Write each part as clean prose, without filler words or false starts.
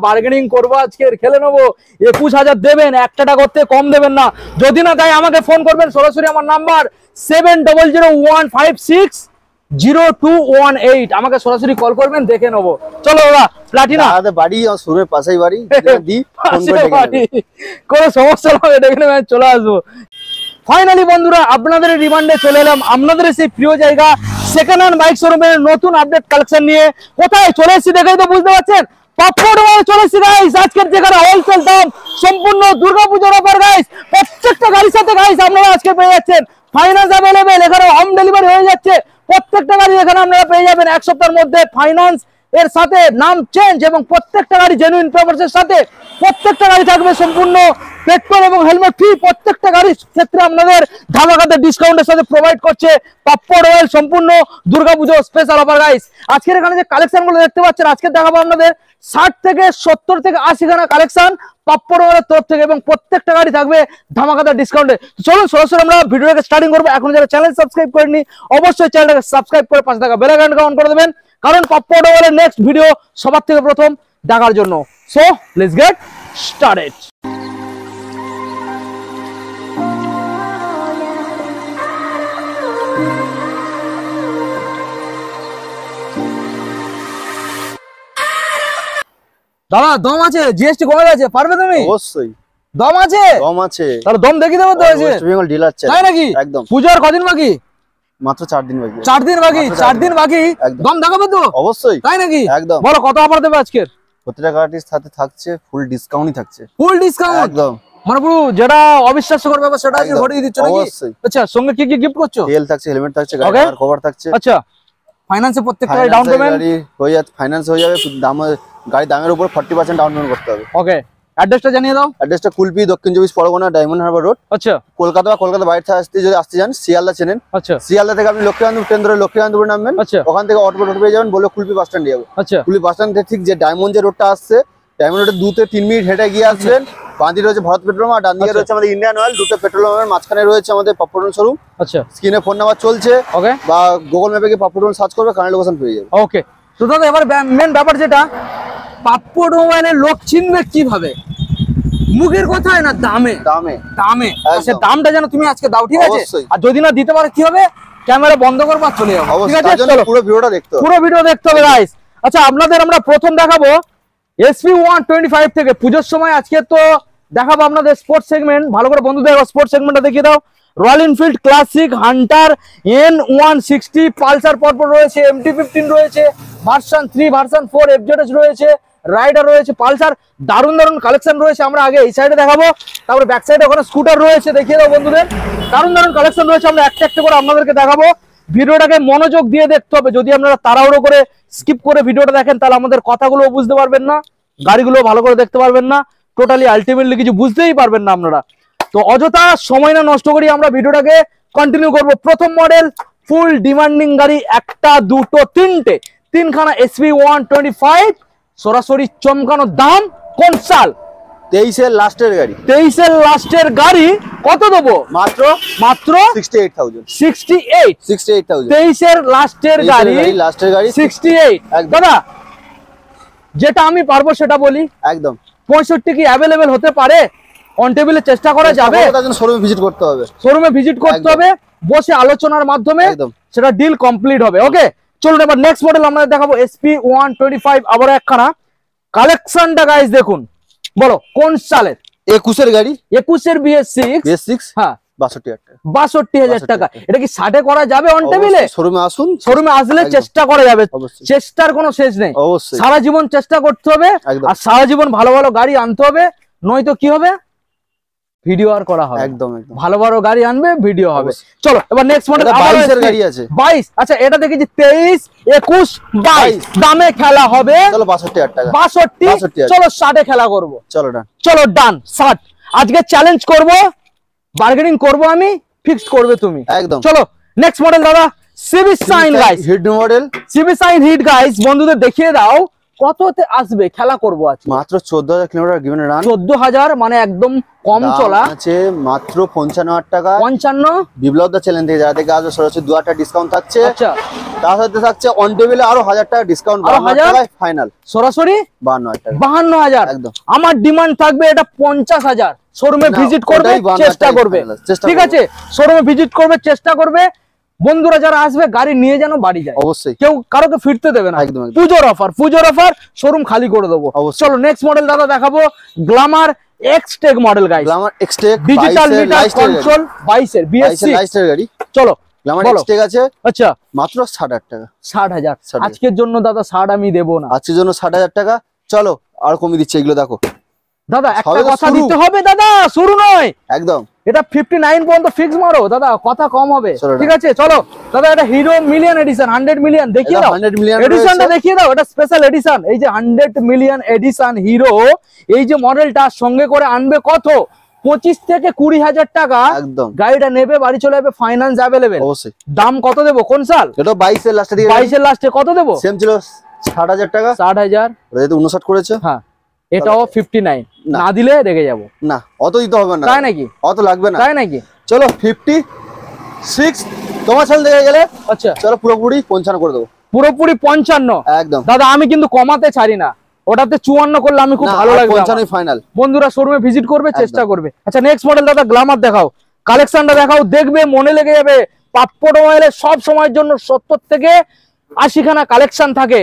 Bargaining করবো আজকে, খেলে নেবো। 21,000 দেবেন, 1 টাকা করতে কম দেবেন না। যদি না তাই আমাকে ফোন করবেন সরাসরি, আমার নাম্বার 7001560218। আমাকে সরাসরি কল করবেন, দেখে নেবো। চলো ওরা প্লাটিনা বাড়ি শোরুমের পাশেই বাড়ি, কোনো সমস্যা হবে, দেখে নেবেন, চলে আসবো। ফাইনালি বন্ধুরা আপনাদের রিমান্ডে চলে এলাম, আপনাদের সেই প্রিয় জায়গা সেকেন্ড হ্যান্ড বাইক শোরুমের নতুন আপডেট কালেকশন নিয়ে। কোথায় চলে এসেছি দেখেই তো বুঝতে পারছেন, পাপ্পড় চলে এসেছি গাইস। আজকের যেখানে হোলসেল দাম, সম্পূর্ণ দুর্গাপূজার অফার গাইস। প্রত্যেকটা গাড়ির সাথে গাইস আপনারা আজকে পেয়ে যাচ্ছেন ফাইন্যান্স অ্যাভেলেবেল, এখানে হোম ডেলিভারি হয়ে যাচ্ছে। প্রত্যেকটা গাড়ি এখানে আপনারা পেয়ে যাবেন 1 সপ্তাহের মধ্যে ফাইন্যান্স এর সাথে, নাম চেঞ্জ, এবং প্রত্যেকটা গাড়ি জেনুইন পেপারসের সাথে। প্রত্যেকটা গাড়ি থাকবে সম্পূর্ণ পেট্রোল এবং হেলমেট ফ্রি। প্রত্যেকটা গাড়ির ক্ষেত্রে আপনাদের ধামাকাতে ডিসকাউন্টের সাথে প্রোভাইড করছে পাপ্পড় অয়েল, সম্পূর্ণ দুর্গাপুজো স্পেশাল অফার গাইস। আজকের এখানে যে কালেকশন গুলো দেখতে পাচ্ছেন, আজকে দেখাবো আপনাদের 60 থেকে 70 থেকে 80 খানা কালেকশন পাপ্পড় অয়েলের তরফ থেকে, এবং প্রত্যেকটা গাড়ি থাকবে ধামাকাতে ডিসকাউন্টে। চলুন সরাসরি আমরা ভিডিওটাকে স্টার্টিং করবো। এখন যারা চ্যানেল সাবস্ক্রাইব করেননি অবশ্যই চ্যানেলটাকে সাবস্ক্রাইব করে পাশে থাকা বেল আইকনটা অন করে দেবেন, কারণ পাপ্পড় অয়েলের নেক্সট ভিডিও সবার থেকে প্রথম দেখার জন্য। So let's get started. দাদা দম আছে, জিএসটি কমে গেছে, পারবে তুমি? অবশ্যই দম আছে, দম আছে। তাহলে দম দেখিয়ে দেবো তো। ওয়েস্ট বেঙ্গল ডিলার চাই, তাই নাকি? একদম। পূজার কদিন বাকি? মাত্র 4 দিন বাকি। 4 দিন বাকি, 4 দিন বাকি। দম দেখাবে তো? অবশ্যই, তাই নাকি? একদম। বলো কত অফার দেবে আজকের? প্রত্যেকটা গাড়ির সাথে থাকছে ফুল ডিসকাউন্টই থাকছে। ফুল ডিসকাউন্ট একদম, মানে পুরো যেটা অবিশ্বাস্যকর ব্যাপার সেটা আজকে ঘটিয়ে দিচ্ছ নাকি? অবশ্যই। আচ্ছা, সঙ্গে কি কি গিফট করছো? তেল থাকছে, হেলমেট থাকছে, গাড়ির কভার থাকছে। আচ্ছা, ফাইন্যান্সে প্রত্যেকটা ডাউন পেমেন্ট হয়ে যাচ্ছে, ফাইন্যান্স হয়ে যাবে। দাম গাড়ির দামের উপর 40% ডাউন পেমেন্ট করতে হবে। ওকে, অ্যাড্রেসটা জানিয়ে দাও। অ্যাড্রেসটা কুলপি, দক্ষিণ 24 পরগনা, ডায়মন্ড হারবার রোড। আচ্ছা, কলকাতা বা কলকাতা বাইরে থেকে যদি আসতে চান, শিয়ালদা চেনেন? আচ্ছা, শিয়ালদা থেকে আপনি লক্ষ্মীকান্তপুর ট্রেন ধরে লক্ষ্মীকান্তপুরে নামবেন। আচ্ছা, ওখান থেকে অটো পেয়ে যাবেন, বলে কুলপি বাস স্ট্যান্ডে যাবো। আচ্ছা, কুলপি বাস স্ট্যান্ড থেকে ঠিক যে ডায়মন্ড যে রোডটা আসছে, ডায়মন্ড রোডে 2 থেকে 3 মিনিট হেঁটে গিয়ে আসবেন। বাঁ দিকে রয়েছে ভারত পেট্রোল, আর ডান দিকে রয়েছে আমাদের ইন্ডিয়ান অয়েল। দুটো পেট্রোল পাম্পের মাঝখানে রয়েছে আমাদের পাপ্পড় শোরুম। আচ্ছা, স্ক্রিনে ফোন নাম্বার চলছে, ওকে, বা গুগল ম্যাপে গিয়ে পাপ্পড় সার্চ করবে, কারেন্ট লোকেশন পেয়ে যাবে। ওকে। তো দাদা এবার মেন ব্যাপার যেটা, পাপ্পড় মোবাইলের লোক চিনবে কিভাবে? মুখের কথায় না, দামে দামে দামে। সে দামটা যেন তুমি আজকে দাও, ঠিক আছে? আর যদি না দিতে পারে কি হবে? ক্যামেরা বন্ধ করবো আর চলে যাবো, ঠিক আছে? চলো পুরো ভিডিওটা দেখতে হবে গাইস। আচ্ছা, আপনাদের আমরা প্রথম দেখাবো SP125 থেকে। পুজোর সময় আজকে তো দেখাবো আপনাদের স্পোর্টস সেগমেন্ট। ভালো করে বন্ধুদের স্পোর্টস সেগমেন্টটা দেখিয়ে দাও। Royal Enfield classic, Hunter, N160, Pulsar পরপর রয়েছে, MT-15 রয়েছে, ভার্সন 3, ভার্সন 4, FZS রয়েছে, রাইডার রয়েছে, পালসার। দারুণ দারুণ কালেকশন রয়েছে। আমরা আগে এই সাইডে দেখাবো, তারপরে ব্যাক সাইডে ওখানে স্কুটার রয়েছে, দেখিয়ে দাও বন্ধুদের। দারুণ দারুণ কালেকশন রয়েছে, আমরা একটা একটা করে আপনাদেরকে দেখাবো। ভিডিওটাকে মনোযোগ দিয়ে দেখতে হবে। যদি আপনারা তাড়াহুড়ো করে স্কিপ করে ভিডিওটা দেখেন, তাহলে আমাদের কথাগুলো বুঝতে পারবেন না, গাড়িগুলো ভালো করে দেখতে পারবেন না, টোটালি আলটিমেটলি কিছু বুঝতেই পারবেন না আপনারা। তো অযথা সময় না নষ্ট করি আমরা ভিডিওটাকে কন্টিনিউ করব। প্রথম মডেল, ফুল ডিমান্ডিং গাড়ি, একটা দুটো তিনটে, 3খানা SP125, সরাসরি চমকানো দাম। কোন সাল? 23-এর লাস্টের গাড়ি। 23-এর লাস্টের গাড়ি। কত দেবো? মাত্র 68,000। 68,000। 23-এর লাস্টের গাড়ি, 68। দাদা যেটা আমি পারবো সেটা বলি, একদম। 65 কি অ্যাভেলেবেল হতে পারে? অন টেবিলে চেষ্টা করা যাবে। শোরুমে ভিজিট করতে হবে, বসে আলোচনার মাধ্যমে সেটা ডিল কমপ্লিট হবে। ওকে, চলুন এবার নেক্সট মডেল আমরা দেখাবো SP125। আবার একখানা কালেকশনটা গাইস দেখুন। বলো কোন সালের? 21-এর গাড়ি, 21-এর BS6। হ্যাঁ, 62,000 টাকা। এটা কি 60-এ করা যাবে অন টেবিলে? শোরুমে আসুন, শোরুমে আসলে চেষ্টা করা যাবে। চেষ্টার কোনো শেষ নেই, সারা জীবন চেষ্টা করতে হবে, আর সারা জীবন ভালো ভালো গাড়ি আনতে হবে, নয়তো কি হবে? ভিডিও আর করা হবে। একদম ভালো ভালো গাড়ি আনবে, ভিডিও হবে। চলো এবার নেক্সট মডেল 22-এর গাড়ি আছে। 22। আচ্ছা, এটা দেখেছি 23, 21, 22 দামে খেলা হবে। চলো 62,000 টাকা। 62। চলো 60-এ খেলা করব। চলো ডান 60। আজকে চ্যালেঞ্জ করব, বার্গেনিং করব আমি, ফিক্সড করবে তুমি, একদম। চলো নেক্সট মডেল দাদা, CB Shine guys, hit model, CB Shine hit guys. বন্ধুদের দেখিয়ে দাও কততে আসবে খেলা করবো আজকে? মাত্র 14,000 কিলোমিটার গিভেন রান। 14,000 মানে একদম কম চলা আছে মাত্র 55,000 টাকা। 55 বিপ্লব দা চ্যানেল থেকে যারা থেকে আসবে সরাসরি 2,000 টাকা ডিসকাউন্ট থাকছে। আচ্ছা, তার সাথে থাকছে অন টেবিলে আরো 1,000 টাকা ডিসকাউন্ট, 52,000 টাকায় ফাইনাল সরাসরি 52,000 টাকা। 52,000 একদম। আমার ডিমান্ড থাকবে এটা 50,000। শোরুমে ভিজিট করবে, চেষ্টা করবে, ঠিক আছে? শোরুমে ভিজিট করবে, চেষ্টা করবে। বন্ধুরা যারা আসবে গাড়ি নিয়ে যেন বাড়ি যায়, অবশ্যই কেউ কারোকে ফিরতে দেবে না। একদম, একদম। পুজোর অফার শোরুম খালি করে দেবো। অবশ্যই। চলো নেক্সট মডেল দাদা দেখাবো, Glamour Xtec model guys. Glamour Xtec digital meter control 22 এর বিএসসি লাইস্টার গাড়ি। চলো গ্ল্যামার বলো। এক্সটেক আছে আচ্ছা, মাত্র 60,000 টাকা। 60,000 আজকের জন্য দাদা 60 আমি দেবো না। আজকের জন্য 60,000 টাকা। চলো আর কমিয়ে দিচ্ছে এগুলো, দেখো দাদা একটা সবে তো কথা শুরু। দিতে হবে দাদা, শুরু নয় একদম। এটা 59 পর্যন্ত ফিক্স মারো দাদা, কথা কম হবে, চলো ঠিক আছে? চলো দাদা, এটা হিরো মিলিয়ন এডিশন 100 মিলিয়ন দেখিয়ে দাও, 100 মিলিয়ন এডিশনটা দেখিয়ে দাও। এটা স্পেশাল এডিশন, এই যে 100 মিলিয়ন এডিশন হিরো, এই যে মডেলটা সঙ্গে করে আনবে কত? 25 থেকে 20,000 টাকা। একদম। গাড়িটা নেবে, বাড়ি চলে যাবে, ফাইন্যান্স অ্যাভেলেবেল। অবশ্যই। দাম কত দেবো? কোন সাল? এটা 22 এর লাস্টে দিয়ে 22 এর লাস্টে কত দেবো? সেম ছিল 60,000 টাকা। 60,000। ওটা যেহেতু 59 করেছে, হ্যাঁ, এটাও 59 না। না দিলে রেগে যাবো। না অত দিতে হবে না। তাই নাকি? অত লাগবে না। তাই নাকি? চলো 56 তোমার সাল দেখে গেলে। আচ্ছা, চলো পুরোপুরি 55 করে দেবো। পুরোপুরি 55। একদম দাদা আমি কিন্তু কমাতে ছাড়ি না, ওটাতে 54 করলে আমি খুব ভালো লাগবে। 55 ফাইনাল। বন্ধুরা শোরুমে ভিজিট করবে, চেষ্টা করবে। আচ্ছা নেক্সট মডেল দাদা, গ্ল্যামার দেখাও, কালেকশনটা দেখাও, দেখবে মনে লেগে যাবে। পাপ্পো মোবাইলে সব সময়ের জন্য 70 থেকে 80 খানা কালেকশন থাকে।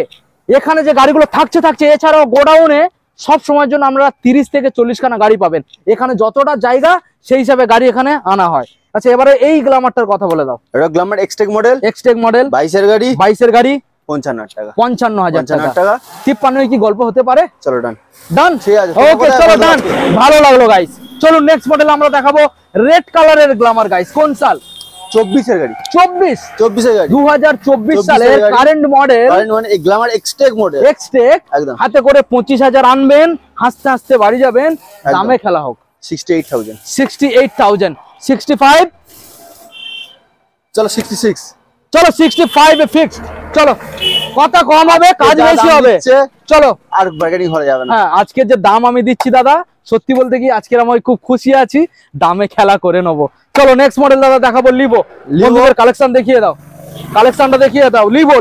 এখানে যে গাড়িগুলো থাকছে, এছাড়াও গোডাউনে সব সময়ের জন্য আমরা 30 থেকে 40 খানা গাড়ি পাবেন। এখানে যতটা জায়গা সেই হিসাবে গাড়ি এখানে আনা হয়। আচ্ছা এবারে এই গ্ল্যামারটার কথা বলে দাও। এটা Glamour Xtec model, Xtec model 22 এর গাড়ি, 22 এর গাড়ি, 55,000 টাকা। 55,000 টাকা। 53 কি গল্প হতে পারে? চলো ডান ডান, ঠিক আছে। ওকে চলো ডান, ভালো লাগলো গাইস। চলো নেক্সট মডেল আমরা দেখাবো, রেড কালারের গ্ল্যামার গাইস। কোন সাল? 24 এর গাড়ি। 24 এর গাড়ি, 2024 সালের কারেন্ট মডেল। কারেন্ট মানে এই গ্ল্যামার এক্সটেক মডেল। এক্সটেক একদম। হাতে করে 25,000 আনবেন, হাসতে হাসতে বাড়ি যাবেন। দামে খেলা হোক। 68,000। 68,000। 65। চলো 66। চলো 65 এ ফিক্সড। চলো কথা কম হবে, কাজ বেশি হবে। চলো আর বার্গেনিং করা যাবে না। হ্যাঁ, আজকের যে দাম আমি দিচ্ছি দাদা, সত্যি বলতে কি আজকের আমি খুব খুশি আছি, দামে খেলা করে নেবো। চলো নেক্সট মডেল দাদা দেখাবো, লিভো। লিভোর কালেকশন দেখিয়ে দাও, কালেকশনটা দেখিয়ে দাও। লিভো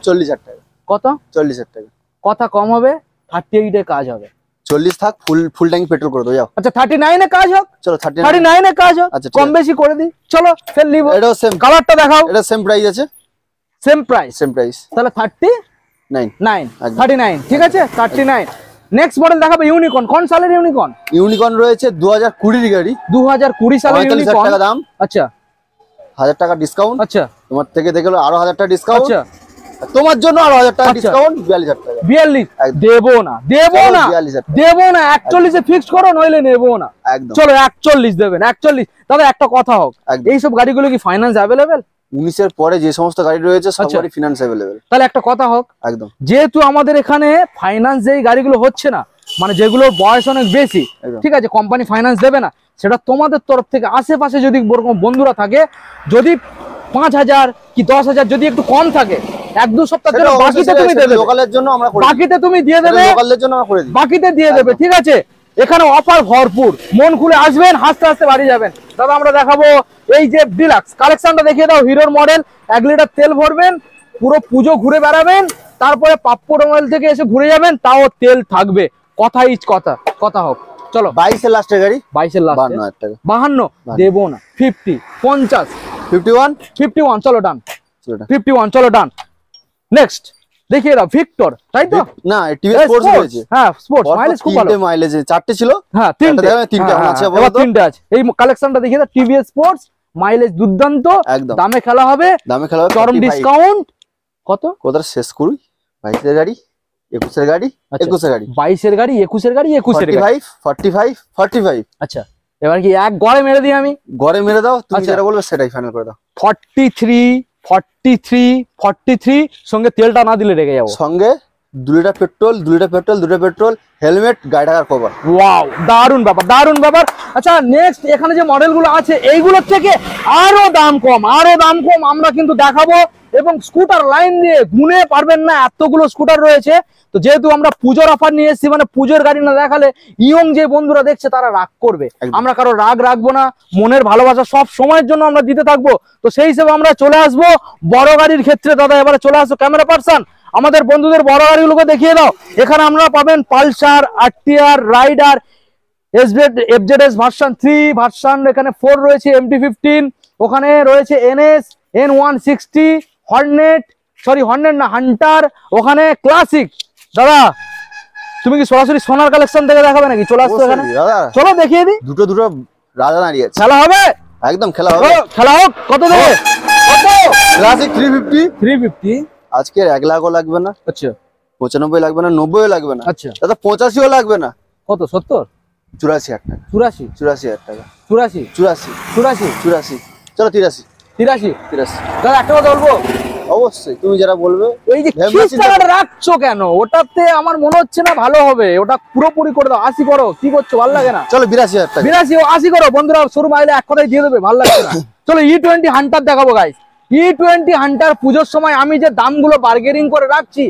40,000 টাকা। কত? 40,000 টাকা। কথা কম হবে, 38 এ কাজ হবে। 40 থাক, ফুল ট্যাঙ্ক পেট্রোল করে দাও যাও। আচ্ছা 39 এ কাজ হোক। চলো 39 এ কাজ হোক, আচ্ছা, কম বেশি করে দিই। চলো ফের লিভো। এটাও সেম কালারটা দেখাও। এটা সেম প্রাইস আছে। Same price. তাহলে 39। 39 ঠিক আছে, 39। নেক্সট মডেল দেখাবো, ইউনিকর্ন। কোন সালের ইউনিকর্ন? ইউনিকর্ন রয়েছে 2020 এর গাড়ি। 2020 সালের 45,000 ইউনিকর্ন। টাকা দাম। আচ্ছা 1,000 টাকা ডিসকাউন্ট। আচ্ছা তোমার থেকে দেখলো আরো 1,000 টাকা ডিসকাউন্ট। আচ্ছা, তোমার জন্য আরো 1,000 টাকা আচ্ছা। ডিসকাউন্ট, 42,000 টাকা। 42 একদম। দেবো না, দেবো চলো, না, 42,000 টাকা। দেবো না। 41 এ ফিক্সড করো, নইলে নেবো না। একদম। চলো 41 দেবেন। 41। দাদা একটা কথা হোক, একদম। এইসব গাড়িগুলো কি ফাইন্যান্স অ্যাভেলেবেল? 19 এর পরে যে সমস্ত গাড়ি রয়েছে আচ্ছা। সবগুলোই ফিনান্স अवेलेबल। তাহলে একটা কথা হোক, একদম। যেহেতু আমাদের এখানে ফাইন্যান্স যেই গাড়িগুলো হচ্ছে না, মানে যেগুলোর বয়স অনেক বেশি, একদম। ঠিক আছে, কোম্পানি ফাইন্যান্স দেবে না, সেটা তোমাদের তরফ থেকে আশেপাশে যদি বন্ধুরা থাকে, যদি 5,000 কি 10,000 যদি একটু কম থাকে, 1-2 সপ্তাহ জন্য বাকিতে তুমি দেবে। লোকালের জন্য আমরা করে দিই। বাকিতে তুমি দিয়ে দেবে, লোকালদের জন্য আমরা করে দিই। বাকিতে দিয়ে দেবে, ঠিক আছে? এখানে অফার ভরপুর, মন খুলে আসবেন, হাসতে হাসতে বাড়ি যাবেন। দাদা আমরা দেখাবো এই যে ডিলাক্স কালেকশনটা দেখিয়ে দাও। হিরোর মডেল, 1 লিটার তেল ভরবেন, পুরো পুজো ঘুরে বেড়াবেন, তারপরে পাপ্পো মোবাইল থেকে এসে ঘুরে যাবেন, তাও তেল থাকবে। কথা ইজ কথা, কথা হোক। চলো 22 এর লাস্টের গাড়ি, 22 এর লাস্ট, 52,000 টাকা। 52 দেবো না। 50, 50, 51 চলো ডান। 51 চলো ডান। নেক্সট দেখিয়ে দাও, ভিক্টর, তাই তো? না টিভিএস স্পোর্টস রয়েছে। হ্যাঁ স্পোর্টস, মাইলেজ খুব ভালো। মাইলেজ 4টে ছিল। হ্যাঁ 3টে এখন আছে আবার 3টে আছে। এই কালেকশনটা দেখিয়ে দাও, টিভিএস স্পোর্টস, মাইলেজ দুর্দান্ত, একদম। দামে খেলা হবে, দামে খেলা হবে, চরম 45 ডিসকাউন্ট। কত? কোথায় শেষ করি? 22 এর গাড়ি, 21 এর গাড়ি, 21 এর গাড়ি, 22 এর গাড়ি, 21 এর গাড়ি, 21 এর গাড়ি, 45। আচ্ছা এবার কি এক গড়ে মেরে দিই আমি? গড়ে মেরে দাও, তুমি আচ্ছা। যেটা বলবে সেটাই ফাইনাল করে দাও। 43 সঙ্গে তেলটা না দিলে রেগে যাবো। সঙ্গে 2 লিটার পেট্রোল, হেলমেট, গাড়ি টাকার কভার। ওয়াও, দারুন ব্যাপার, দারুন ব্যাপার। আচ্ছা নেক্সট এখানে যে মডেলগুলো আছে এইগুলোর থেকে আরো দাম কম আমরা কিন্তু দেখাবো। এবং স্কুটার লাইন দিয়ে গুনে পারবেন না, এতগুলো স্কুটার রয়েছে। তো যেহেতু আমরা পুজোর অফার নিয়ে এসেছি, মানে পুজোর গাড়ি না দেখালে ইয়ং যে বন্ধুরা দেখছে তারা রাগ করবে। আমরা কারো রাগ রাখবো না, মনের ভালোবাসা সব সময়ের জন্য আমরা দিতে থাকবো। তো সেই হিসেবে আমরা চলে আসবো বড় গাড়ির ক্ষেত্রে। দাদা এবারে চলে আসো, ক্যামেরা পার্সন আমাদের বন্ধুদের বড় গাড়িগুলোকে দেখিয়ে দাও। এখানে আমরা পাবেন Pulsar, RTR, Rider, FZS version 3, version এখানে 4 রয়েছে, MT-15, ওখানে রয়েছে NS, N160, হর্নেট না হান্টার, ওখানে ক্লাসিক। দাদা তুমি কি সরাসরি সোনার কালেকশন থেকে দেখাবে নাকি? চলে আসতো এখানে, চলো দেখিয়ে দিই। দুটো রাজা দাঁড়িয়ে আছে, খেলা হবে একদম খেলা হবে, খেলা হোক। কত দেবে? কত? ক্লাসিক 350 আজকে 1 লাখও লাগবে না। আচ্ছা 95 লাগবে না, 90 লাগবে না। আচ্ছা দাদা 85ও লাগবে না। কত? 70? 84,000 টাকা। 84,000 টাকা। 84 চলো 83 দাদা একটা কথা বলবো, অবশ্যই তুমি যারা বলবে। এই যে টাকাটা রাখছো কেন? ওটাতে আমার মনে হচ্ছে না ভালো হবে, ওটা পুরোপুরি করে দাও। 80 করো, কি করছো? ভালো লাগে না? চলো 82,000 টাকা। 82 80 করো বন্ধুরা, শোরুম আইলে এক কথাই দিয়ে দেবে, ভালো লাগছে না। চলো E20 হান্টার দেখাবো গাইস। E20 হান্টার পুজোর সময় আমি যে দামগুলো বার্গেনিং করে রাখছি,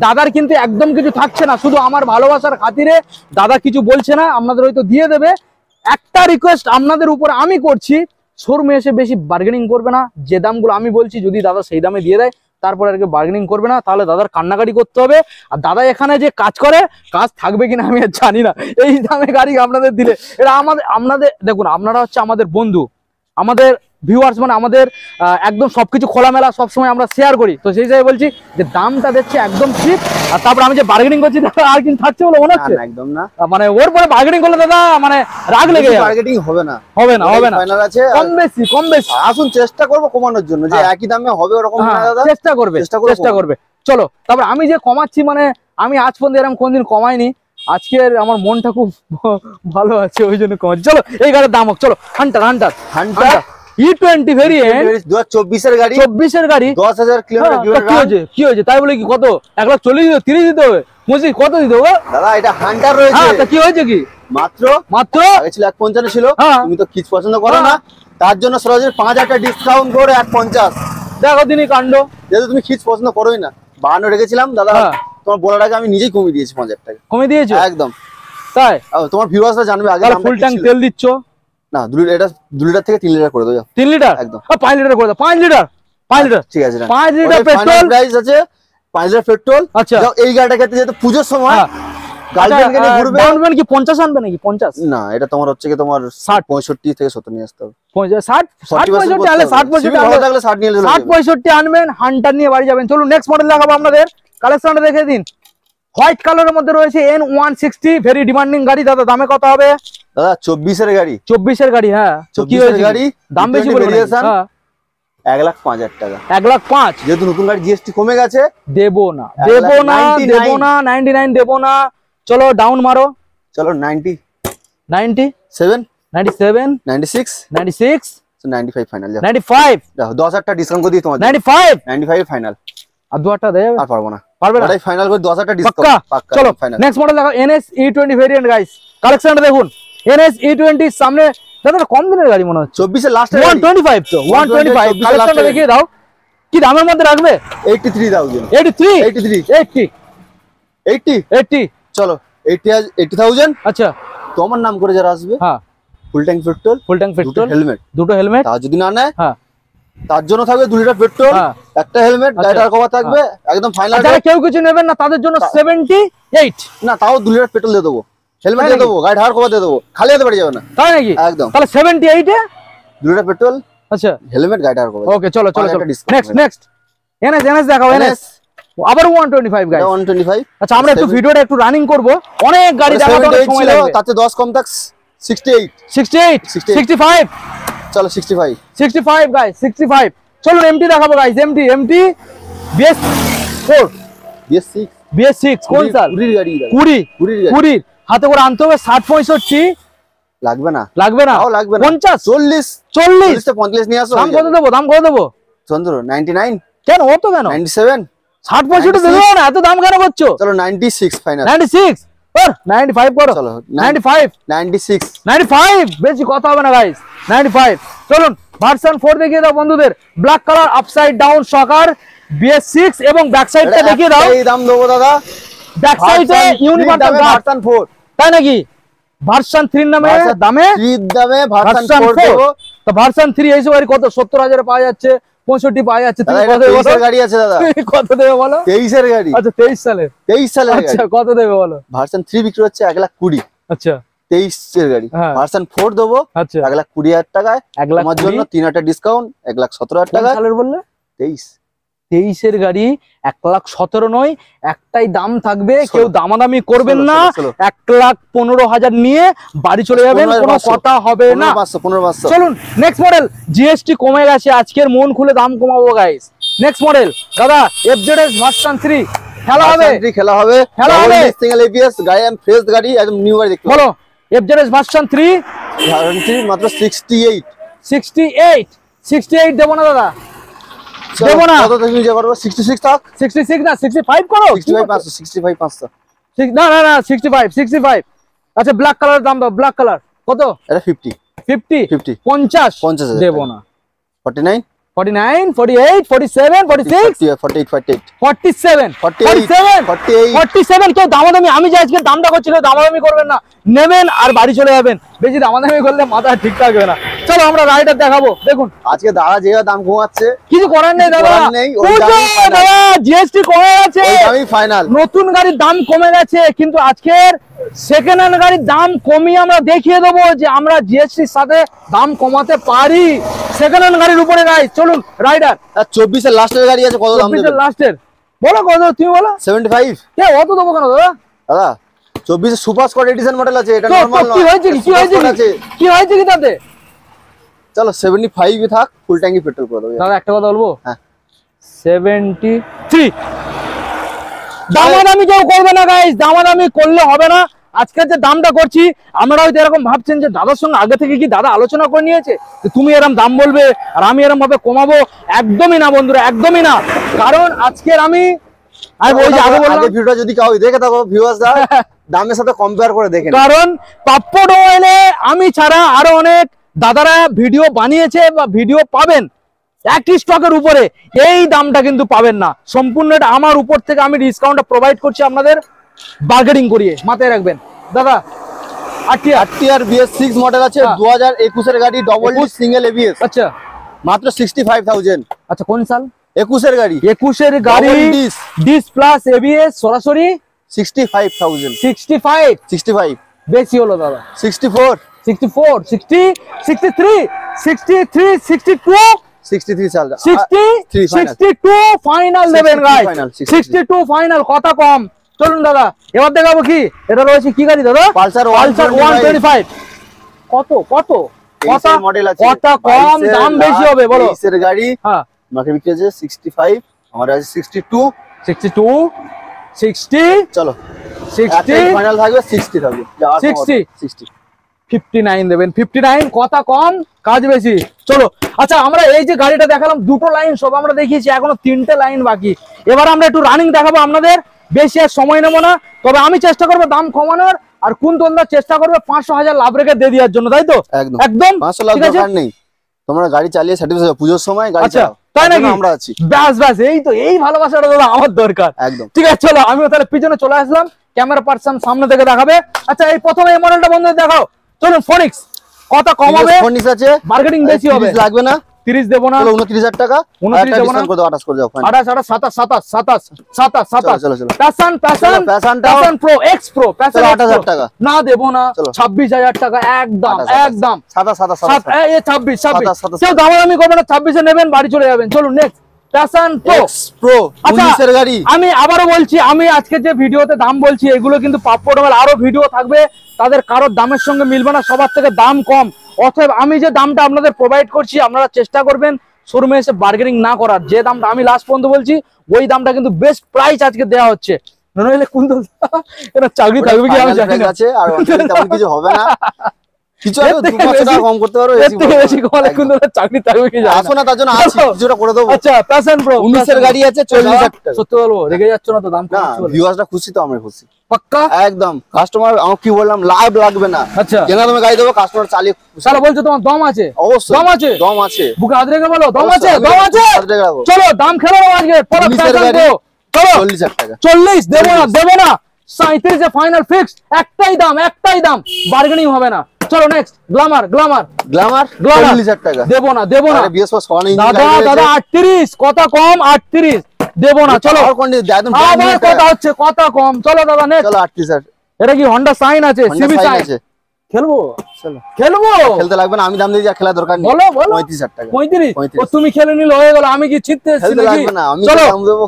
দাদার কিন্তু একদম কিছু থাকছে না, শুধু আমার ভালোবাসার খাতিরে দাদা কিছু বলছে না, আপনাদের হয়তো দিয়ে দেবে। একটা রিকোয়েস্ট আপনাদের উপর আমি করছি, শোরুমে এসে বেশি বার্গেনিং করবে না। যে দামগুলো আমি বলছি যদি দাদা সেই দামে দিয়ে দেয়, তারপরে আর কি বার্গেনিং করবে না, তাহলে দাদার কান্নাকাটি করতে হবে। আর দাদা এখানে যে কাজ করে, কাজ থাকবে কিনা আমি আর জানি না। এই দামে গাড়ি আপনাদের দিলে, এটা আপনাদের দেখুন, আপনারা হচ্ছে আমাদের বন্ধু, আমাদের ভিউয়ার্স, মানে আমাদের একদম সবকিছু খোলামেলা সবসময় আমরা শেয়ার করি। তো সেই হিসাবে বলছি যে দামটা দিচ্ছে একদম ঠিক। আর তারপর আমি যে বার্গেনিং করছি, আর কিন্তু থাকছে বলে মনে হচ্ছে একদম না, মানে ওর পরে বার্গেনিং করলে দাদা মানে রাগ লেগে যাবে। বার্গেনিং হবে না, ফাইনাল আছে, কম বেশি আসুন, চেষ্টা করব কমানোর জন্য, যে একই দামে হবে ওরকম না দাদা, চেষ্টা করবে। চলো তারপর আমি যে কমাচ্ছি, মানে আমি আজ পর্যন্ত এরকম কোনদিন কমাইনি, আজকের আমার মনটা খুব ভালো আছে ওই জন্য কমাচ্ছি। চলো এই গাড়ির দাম হোক, চলো হান্টার E20 ভেরিয়েন্ট 2024 এর গাড়ি, 24 এর গাড়ি, 10,000 কিলোমিটার। কি হয়েছে তাই বলে কি কত 1,40,000 30 দিতে হবে? 25 কত দিতে হবে দাদা? এটা হান্টার রয়েছে। তা কি হয়েছে কি? মাত্র আগে ছিল 1,55 ছিল, তুমি তো কিচ পছন্দ করো না, তার জন্য সরাসরি 5,000 টাকা ডিসকাউন্ট করে 1,50। দেখো দিনই কাণ্ড, যেহেতু তুমি খিচ পছন্দ করোই না, 52 রেখেছিলাম দাদা, তোমার বলার আগে আমি নিজেই কমিয়ে দিয়েছি 5,000 টাকা। কমিয়ে দিয়েছো একদম? তাই তোমার ভিউয়ার্সরা জানবে আগে। ফুল ট্যাঙ্ক তেল দিচ্ছ না? 2 লিটার থেকে 3 লিটার করে দাও। 3 লিটার একদম, 5 লিটার করে দাও। 5 লিটার ঠিক আছে, 5 লিটার পেট্রোল প্রাইস আছে, 5 লিটার পেট্রোল। আচ্ছা এই গাড়িটার ক্ষেত্রে যেহেতু পুজোর সময় গার্লফ্রেন্ডকে নিয়ে ঘুরবে, আনবেন কি 50 আনবে নাকি? 50 না, এটা তোমার হচ্ছে কি তোমার 60 65 থেকে 70 নিয়ে আসতে হবে। 60 65 আনলে 60 65 ভালো থাকলে 60 নিয়ে 60 65 আনবেন, হান্টার নিয়ে বাড়ি যাবেন। চলুন নেক্সট মডেল দেখাবো আপনাদের, কালেকশনটা দেখে দিন। হোয়াইট কালারের মধ্যে রয়েছে N160, ভেরি ডিমান্ডিং গাড়ি। দাদা দামে কত হবে? দাদা 24 এর গাড়ি, 24 এর গাড়ি। হ্যাঁ তো কি হয়েছে গাড়ি? দাম বেশি বলে ভেরিয়েশন 1,05,000 টাকা। 1,05,000 যেহেতু নতুন গাড়ি জিএসটি কমে গেছে, দেবো না 99 দেবো না। চলো ডাউন মারো, চলো 90 97 96 95 ফাইনাল। 95 দেখো 10,000 টাকা ডিসকাউন্ট করে দিই তোমাদের। 95 ফাইনাল। আর 2 টাকা দেবে? আর পারবো না, পারবে না, ওটাই ফাইনাল করে 10,000 টাকা ডিসকাউন্ট পাক্কা। চলো নেক্সট মডেল দেখো, NS E20 ভেরিয়েন্ট গাইস। কালেকশনটা দেখুন, NS E20 সামনে দাদা কম দিনের গাড়ি মনে হচ্ছে, 24 এর লাস্ট 125 তো 125। কালেকশনটা দেখিয়ে দাও, কি দামের মধ্যে রাখবে? 83,000 80 চলো 80,000। আচ্ছা তোমার নাম করে যারা আসবে, হ্যাঁ ফুল ট্যাঙ্ক পেট্রোল, দুটো হেলমেট আর যদি না নেয়, হ্যাঁ তার জন্য থাকবে 2 লিটার পেট্রোল, একটা হেলমেট, গাড়িটার কভার থাকবে একদম ফাইনাল। যারা কেউ কিছু নেবেন না তাদের জন্য 78 না, তাও 2 লিটার পেট্রোল দিয়ে দেবো, হেলমেট দিয়ে দেবো, গাড়ি ঢাকার কভার দিয়ে দেবো, খালি হাতে বাড়ি যাবে না, তাই নাকি? একদম। তাহলে 78 এ 2 লিটার পেট্রোল, আচ্ছা হেলমেট, গাড়ি ঢাকার কভার। ওকে চলো নেক্সট NS দেখাও। NS আবার 125 গাইস, 125। আচ্ছা আমরা একটু ভিডিওটা একটু রানিং করব, অনেক গাড়ি দেখাতে অনেক সময় লাগবে, তাতে 10 কম থাক 68 65। চলো 65 গাইস, 65। চলো MT দেখাবো গাইস, MT BS4 BS6 কোন সাল? 20 হাতে করে আনতে হবে। 60 65 লাগবে না, লাগবে না 50 40 তে 45 নিয়ে আসো। দাম কত দেবো চন্দ্র? 99 কেন? অত কেন? 97 60 65 দেবো না, এত দাম কেন করছো? চলো 96 ফাইনাল। 96 ওর 95 করো। চলো 95 বেশি কথা হবে না গাইস, 95। চলুন ভার্সন 4 দেখিয়ে দাও বন্ধুদের, black colour upside down শকার BS6 এবং ব্যাক সাইডটা দেখিয়ে দাও। এই দাম দেবো দাদা, ব্যাক সাইডে ইউনিভার্সাল ভার্সন 4, তাই নাকি? ভার্সন 3 নামে দামে 3 দামে ভার্সন 4 দেবো। তো ভার্সন 3 এই গাড়ি কত 70,000 এ পাওয়া যাচ্ছে, 65 পাওয়া যাচ্ছে। তুমি কত দেবে বলো? গাড়ি আছে দাদা, কত দেবে বলো? 23 এর গাড়ি। আচ্ছা 23 সালের, 23 সালের গাড়ি। আচ্ছা কত দেবে বলো? ভার্সন 3 বিক্রি হচ্ছে 1,20,000। আচ্ছা 23 এর গাড়ি। ভার্সন 4 দেবো 1,20,000 টাকায়, আমার জন্য 3,000 ডিসকাউন্ট 1,17,000 টাকা। সালের বললে? 23 এর গাড়ি 1,17,000 নয়, একটাই দাম থাকবে, কেউ দামাদামি করবেন না। 1,15,000 নিয়ে বাড়ি চলে যাবেন, কোনো কথা হবে না। 15,500। চলুন নেক্সট মডেল, জিএসটি কমে গেছে, আজকের মন খুলে দাম কমাবো গাইস। নেক্সট মডেল দাদা FZS ভার্সন 3 খেলা হবে, খেলা হবে, খেলা হবে। সিঙ্গেল ABS গাড়ি, এম ফ্রেশ গাড়ি, একদম নিউ গাড়ি দেখতে বলো। FZS ভার্সন 3 মাত্র 68 দেবো না দাদা, দেবো না। কত তুমি যে করবে? 66 থাক, 66 না 65 করো। 65,500 না 65। আচ্ছা ব্ল্যাক কালার দাম দাও, ব্ল্যাক কালার কত? এটা 50 50 দেবো না। 49 49 48 47 46 47 কেউ দামাদামি, আমি যে আজকে দামটা করছি দামাদামি করবেন না, নেবেন আর বাড়ি চলে যাবেন। বেশি দামাদামি করলে মাথা ঠিক থাকবে না। চলো আমরা রাইডার দেখাবো। দেখুন আজকে দাদা যে দাম কমাচ্ছে, কিছু করার নেই দাদা, জিএসটি কমে গেছে, ফাইনাল নতুন গাড়ির দাম কমে গেছে, কিন্তু আজকের সেকেন্ড হ্যান্ড গাড়ির দাম কমিয়ে আমরা দেখিয়ে দেবো যে আমরা জিএসটির সাথে দাম কমাতে পারি সেকেন্ড হ্যান্ড গাড়ির উপরে। গাইস চলুন রাইডার। 24 এর লাস্টের গাড়ি আছে, কত দাম দেবেন? 24 এর লাস্টের বলো কত, তুমি বলো। 75। কে অত দেবো কেন দাদা? দাদা 24 এর সুপার স্কোয়াড এডিশন মডেল আছে, এটা নরমাল নয়। কি হয়েছে কি তাতে? চলো 75 এ থাক, ফুল ট্যাঙ্কি পেট্রোল করে দেবো। দাদা একটা কথা বলবো, হ্যাঁ 73 দামাদামি কেউ করবে না গাইস, দামাদামি করলে হবে না। আজকে যে দামটা করছি আপনারা হয়তো এরকম ভাবছেন যে দাদার সঙ্গে আগে থেকে কি দাদা আলোচনা করে নিয়েছে যে তুমি এরকম দাম বলবে আর আমি এরকম ভাবে কমাবো? একদমই না বন্ধুরা, একদমই না। কারণ আজকের আমি ওই যে আগে বললাম, ভিডিওটা যদি কাউ দেখে থাকো ভিউয়ার্সরা, দামের সাথে কম্পেয়ার করে দেখেন। কারণ পাপ্পড় অয়েলে আমি ছাড়া আরো অনেক দাদারা ভিডিও বানিয়েছে বা ভিডিও পাবেন একই স্টকের উপরে, এই দামটা কিন্তু পাবেন না। সম্পূর্ণ এটা আমার উপর থেকে আমি ডিসকাউন্টটা প্রোভাইড করছি আপনাদের, বার্গেনিং করিয়ে। মাথায় রাখবেন দাদা। আরটিআর BS6 মডেল আছে, 2021 এর গাড়ি, ডবল ডি সিঙ্গেল ABS। আচ্ছা মাত্র 65,000। আচ্ছা কোন সাল? 21 এর গাড়ি, 21 এর গাড়ি, ডিস প্লাস ABS, সরাসরি 65,000। 65 বেশি হলো দাদা। 64 64 60 63 63 62 63 সাল, 62 ফাইনাল দেবেন গাইস, 62 ফাইনাল, কথা কম। চলুন দাদা এবার দেখাবো কি, এটা রয়েছে কি গাড়ি দাদা? পালসার 125। কত কত কথা মডেল আছে, কথা কম, দাম বেশি হবে বলো। 23 এর গাড়ি, হ্যাঁ মার্কেট বিক্রি আছে 65, আমার আছে 62 60। চলো 60 ফাইনাল থাকবে, 60 থাকবে, 60 59 দেবেন। 59 কথা কম, কাজ বেশি। চলো আচ্ছা আমরা এই যে গাড়িটা দেখালাম, দুটো লাইন সব আমরা দেখিয়েছি, এখনো 3টে লাইন বাকি। এবার আমরা একটু রানিং দেখাবো আপনাদের, বেশি আর সময় নেবো না। তবে আমি চেষ্টা করবো দাম কমানোর, আর কুন্তলদা চেষ্টা করবে 500,000 লাভ রেখে দিয়ে দেওয়ার জন্য, তাই তো? একদম 500 লাভ দরকার নেই, তোমরা গাড়ি চালিয়ে স্যাটিসফাই পুজোর সময় গাড়ি চালাও, তাই নাকি? আমরা আছি, ব্যাস এই তো, এই ভালোবাসাটা দাদা আমার দরকার। একদম ঠিক আছে চলো আমিও তাহলে পিছনে চলে আসলাম, ক্যামেরা পার্সন সামনে থেকে দেখাবে। আচ্ছা এই প্রথমে এই মডেলটা বন্ধু দেখাও। চলুন ফোনিক্স, কত কম হবে? ফোনিক্স আছে, মার্কেটিং বেশি হবে, লাগবে না, 30 দেব না, 29,000 টাকা, 29 দেব না, 28 করে দাও, 28 27 চলো passion pro x pro, passion 8,000 টাকা না দেব না, 26,000 টাকা একদম 26 কেউ দামাদামি করবে না, 26 এ নেবেন বাড়ি চলে যাবেন। চলুন নেক্সট প্যাশন প্রো 19 এর গাড়ি। আমি আবারও বলছি, আমি আজকে যে ভিডিওতে দাম বলছি এগুলো কিন্তু পাপ্পড় অয়েল আরো ভিডিও থাকবে, তাদের কারোর দামের সঙ্গে মিলবে না, সবার থেকে দাম কম। অতএব আমি যে দামটা আপনাদের প্রোভাইড করছি আপনারা চেষ্টা করবেন শোরুমে এসে বার্গেনিং না করার। যে দামটা আমি লাস্ট পর্যন্ত বলছি ওই দামটা কিন্তু বেস্ট প্রাইস আজকে দেওয়া হচ্ছে। নইলে কুন্তল এটা চাকরি থাকবে কি আমি জানি না, আছে আর তেমন কিছু হবে না, কিছু আর 2-5 টাকা কম করতে পারো, বেশি কমলে কুন্তল চাকরি থাকবে কি জানি না। আসো না, তার জন্য আছি, কিছুটা করে দেব। আচ্ছা প্যাশন প্রো 19 এর গাড়ি আছে, 40,000 টাকা। সত্যি বলবো রেগে যাচ্ছ না তো? দাম না, ভিউয়ার্সরা খুশি তো, আমরা খুশি। পাক্কা একদম। কাস্টমার আমি কি বললাম, লাভ লাগবে না। আচ্ছা কেনা তুমি গাড়ি দেবো, কাস্টমার চালিয়ে। তাহলে বলছো তোমার দম আছে? অবশ্যই দম আছে, দম আছে। বুকে হাত রেখে বলো দম আছে, দম আছে। চলো দাম খেলো আজকে, চলো 40,000 টাকা। 40 দেবো না, দেবো না। 37 এ ফাইনাল ফিক্স, একটাই দাম, একটাই দাম, বার্গেনিং হবে না। চলো নেক্সট, গ্ল্যামার, গ্ল্যামার, গ্ল্যামার 40,000 টাকা। দেবো না, দেবো না দাদা, দাদা 38, কথা কম, 38 দেবো না। চলো আবার কথা হচ্ছে, কথা কম। চলো দাদা নেক্সট। চলো 38। এটা কি হন্ডা সাইন আছে? সিবি সাইন আছে। খেলবো, চলো খেলবো। খেলতে লাগবে না, আমি দাম দিয়ে যা, খেলা দরকার নেই। বলো বলো 35,000 টাকা। 35 ও তুমি খেলে নিলে হয়ে গেল, আমি কি ছিটতে এসেছি নাকি? চলো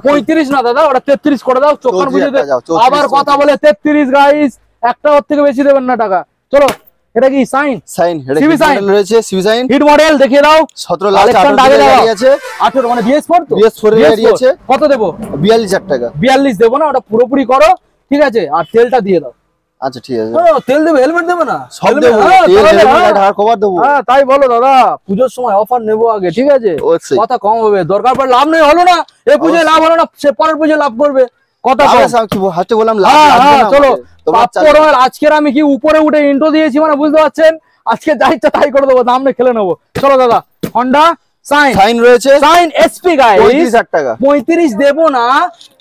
35 না দাদা, ওটা 33 করে দাও, চোখান বুঝে দে। আবার কথা বলে 33 গাইস, একটা ওর থেকে বেশি দেবেন না টাকা। চলো এটা কি সাইন? সাইন সিবি সাইন রয়েছে, সিবি সাইন হিট মডেল দেখিয়ে দাও। 17 লাখ গাড়ি আছে। 18 মানে BS4 তো, BS4 এর গাড়ি আছে। কত দেবো? 42,000 টাকা। 42 দেবো না, ওটা পুরোপুরি করো, ঠিক আছে? আর তেলটা দিয়ে দাও। আচ্ছা ঠিক আছে। তেল দেবে, হেলমেট দেবে না? সব দেবো, তেল হেলমেট আর কভার দেবো। হ্যাঁ তাই বলো দাদা, পুজোর সময় অফার নেবো আগে, ঠিক আছে? কথা কম হবে, দরকার পড়ে লাভ নেই, হলো না এই পুজোয় লাভ হলো না, সে পরের পুজোয় লাভ করবে। কথা কম। কি হাতে বললাম লাভ লাগবে না। চলো পাপড়, আজকের আমি কি উপরে উঠে ইন্ট্রো দিয়েছি মানে বুঝতে পারছেন, আজকে যা ইচ্ছা তাই করে দেবো, দাম নিয়ে খেলে নেবো। চলো দাদা হন্ডা সাইন, সাইন রয়েছে, সাইন এসপি গাইস 35,000 টাকা। 35 দেবো না,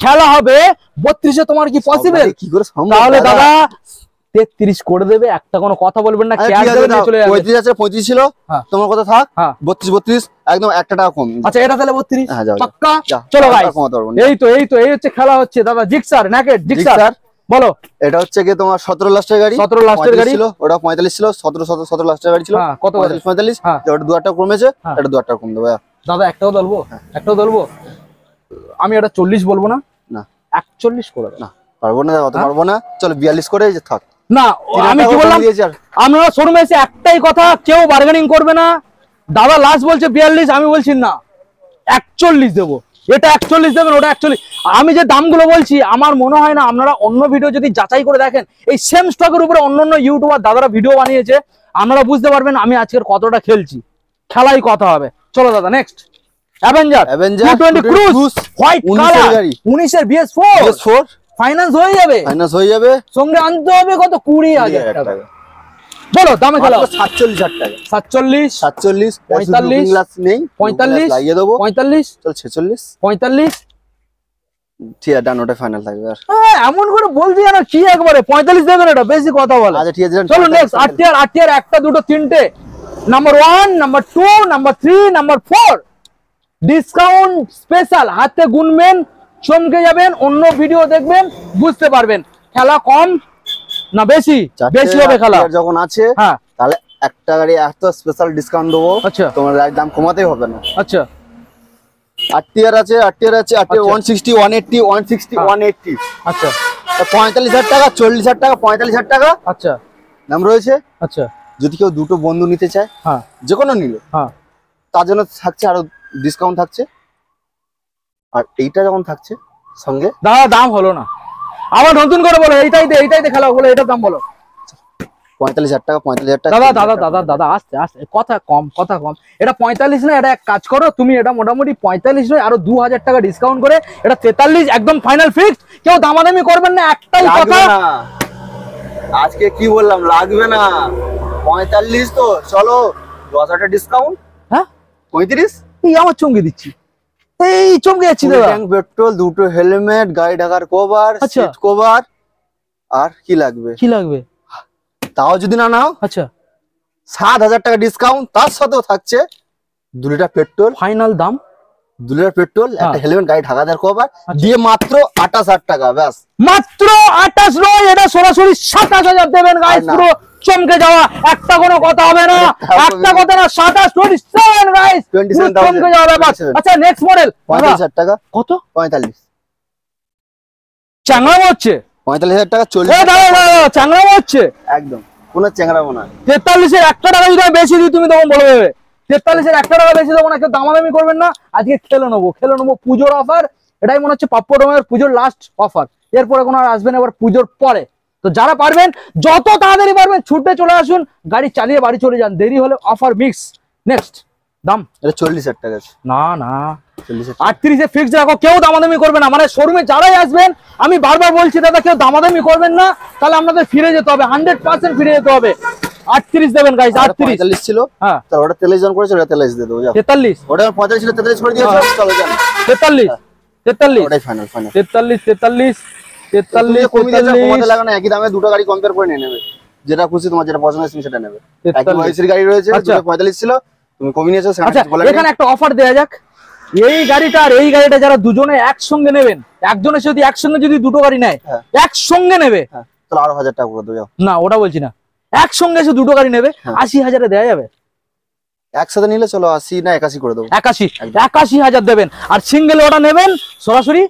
খেলা হবে 32 এ। তোমার কি পসিবল? কি করে সম্ভব? তাহলে দাদা 33 করে দেবে, একটা কোনো কথা বলবেন না, ক্যাশ দেবে, নিয়ে চলে যাবে। 35 আছে, 35 ছিল, তোমার কথা থাক। 32 একদম একটা টাকা কম। আচ্ছা এটা তাহলে 32 হ্যাঁ যাও পাক্কা। চলো গাইস এই হচ্ছে খেলা হচ্ছে দাদা। জিক্সার নেকেড, জিক্সার বলো। এটা হচ্ছে কি তোমার 17 লাস্টের গাড়ি, 17 লাস্টের গাড়ি ছিল, ওটা 45 ছিল, 17 লাস্টের গাড়ি ছিল। কত? 45। ওটা 2 টাকা কমেছে, এটা 2 টাকা কম দেবো দাদা। একটাও বলবো, একটাও বলবো। আমি এটা 40 বলবো না, না 41 করে দাও। না পারবো না, অত পারবো না। চলো 42 করে থাক। না আমি কি বললাম, আমরা শোরুমে এসে একটাই কথা, কেউ বার্গেনিং করবে না। দাদা লাস্ট বলছে 42, আমি বলছি না 41 দেবো। এটা 41 দেবেন, ওটা 41। আমি যে দামগুলো বলছি, আমার মনে হয় না আপনারা অন্য ভিডিও যদি যাচাই করে দেখেন, এই সেম স্টকের উপরে অন্য ইউটিউবার দাদারা ভিডিও বানিয়েছে, আপনারা বুঝতে পারবেন আমি আজকের কতটা খেলছি। খেলাই কথা হবে। চলো দাদা next, Avenger 220 cruise white colour, 19 এর BS4 ফাইনান্স হয়ে যাবে, সঙ্গে আনতে হবে কত? 20,000 টাকা। বলো দামে খেলা। 47,000 টাকা। 47 45 নেই, 45 লাগিয়ে দেবো। 45 চল 46 45 ঠিক আছে, ডান, ওটা ফাইনাল থাকবে। আর এমন করে বলছি না কি, একবারে 45 দেবেন, এটা বেশি কথা বলে। আচ্ছা ঠিক আছে, চলো নেক্সট, আরটিআর একটা দুটো তিনটে, number 1, number 2, number 3, number 4 discount special, হাতে গুনবেন, চমকে যাবেন। অন্য ভিডিও দেখবেন, বুঝতে পারবেন খেলা কম না বেশি, বেশি হবে খেলা যখন আছে। হ্যাঁ তাহলে একটা গাড়ি এত স্পেশাল ডিসকাউন্ট দেবো। আচ্ছা তোমার গাড়ির দাম কমাতেই হবে না। আচ্ছা আরটিআর আছে, 160, 180, 160, 180। আচ্ছা 45,000 টাকা, 40,000 টাকা, 45,000 টাকা। আচ্ছা নাম রয়েছে। আচ্ছা যদি কেউ দুটো বন্ধু নিতে চায়, হ্যাঁ যে কোনো নিলে, হ্যাঁ তার জন্য থাকছে আরো ডিসকাউন্ট থাকছে। আর এইটা যখন থাকছে সঙ্গে, দাদা দাম হলো না, আবার নতুন করে বলো। এইটাই দে খেলা বলো, এটার দাম বলো। 45,000 টাকা, 45,000 টাকা। দাদা আস্তে আস্তে, কথা কম। এটা 45 না, এটা এক কাজ করো তুমি, এটা মোটামুটি 45 নয়, আরো 2,000 টাকা ডিসকাউন্ট করে এটা 43 একদম ফাইনাল ফিক্সড। কেউ দামাদামি করবেন না, একটাই কথা। আজকে কি বললাম, লাগবে না 45 তো। চলো 10,000 ডিসকাউন্ট। হ্যাঁ 35 এই আমার চমকে দিচ্ছি, এই চমকে যাচ্ছি দাদা। ট্যাঙ্ক পেট্রোল, দুটো হেলমেট, গাড়ি ঢাকার কভার, সিট কভার, আর কি লাগবে? তাও যদি না নাও, আচ্ছা 7,000 টাকা ডিসকাউন্ট, তার সাথেও থাকছে 2 লিটার পেট্রোল। ফাইনাল দাম 2 লিটার পেট্রোল, একটা হেলমেট, গাড়ি ঢাকা দেওয়ার কভার দিয়ে মাত্র 28,000 টাকা। ব্যাস মাত্র 28 নয়, এটা সরাসরি 27,000 দেবেন গাইস। পুরো চমকে যাওয়া, একটা কোনো কথা হবে না, একটা কথা না। 27 27 গাইস, চমকে যাওয়া ব্যাপার। আচ্ছা নেক্সট মডেল 45,000 টাকা। কত? 45 চাংড়ামো হচ্ছে 45,000 টাকা। 40 চাংড়ামো হচ্ছে একদম, কোনো চ্যাংড়ামো না। 43 এর 1 টাকা যদি বেশি দিই, তুমি তখন বলে দেবে 43 এর 1 টাকা বেশি দেবো না। কেউ দামাদামি করবেন না, আজকে খেলে নেবো পুজোর অফার। এটাই মনে হচ্ছে পাপ্পডমের পুজোর লাস্ট অফার, এরপরে কোনো আর আসবেন এবার পুজোর পরে। তো যারা পারবেন যত তাড়াতাড়ি পারবেন ছুটে চলে আসুন, গাড়ি চালিয়ে বাড়ি চলে যান, দেরি হলে অফার মিক্স। নেক্সট দাম এটা 40,000 টাকা আছে। না না 38 এ ফিক্সড রাখো, কেউ দামাদামি করবে না। মানে শোরুমে যারাই আসবেন আমি বারবার বলছি দাদা কেউ দামাদামি করবেন না, তাহলে আপনাদের ফিরে যেতে হবে, 100% ফিরে যেতে হবে। 38 দেবেন গাইস। 38 ছিল, হ্যাঁ তাহলে ওটা 43 জন করেছে, ওটা 43 দিয়ে দেবো। 43 ওটা 45 ছিল, 43 করে দিয়েছো, চলো যান। 43 ওটাই ফাইনাল 43 কমাতে লাগে না, একই দামে দুটো গাড়ি কম্পেয়ার করে নিয়ে নেবে, যেটা খুশি তোমার যেটা পছন্দ হয় তুমি সেটা নেবে। একই বয়সের গাড়ি রয়েছে, 45 ছিল তুমি কমিয়ে নিয়েছো। আচ্ছা এখানে একটা অফার দেয়া যাক, এই গাড়িটা আর এই গাড়িটা যারা দুজনে একসঙ্গে নেবেন, একজনের যদি একসঙ্গে যদি দুটো গাড়ি নেয় একসঙ্গে নেবে, তাহলে আরো 1000 টাকা করে দেবো। না ওটা বলছি না, একসঙ্গে এসে দুটো গাড়ি নেবে 80,000 দেওয়া যাবে। একসাথে নিলে চলো 80 না 81 করে দেবো। 81,000 দেবেন। আর সিঙ্গেল ওটা নেবেন সরাসরি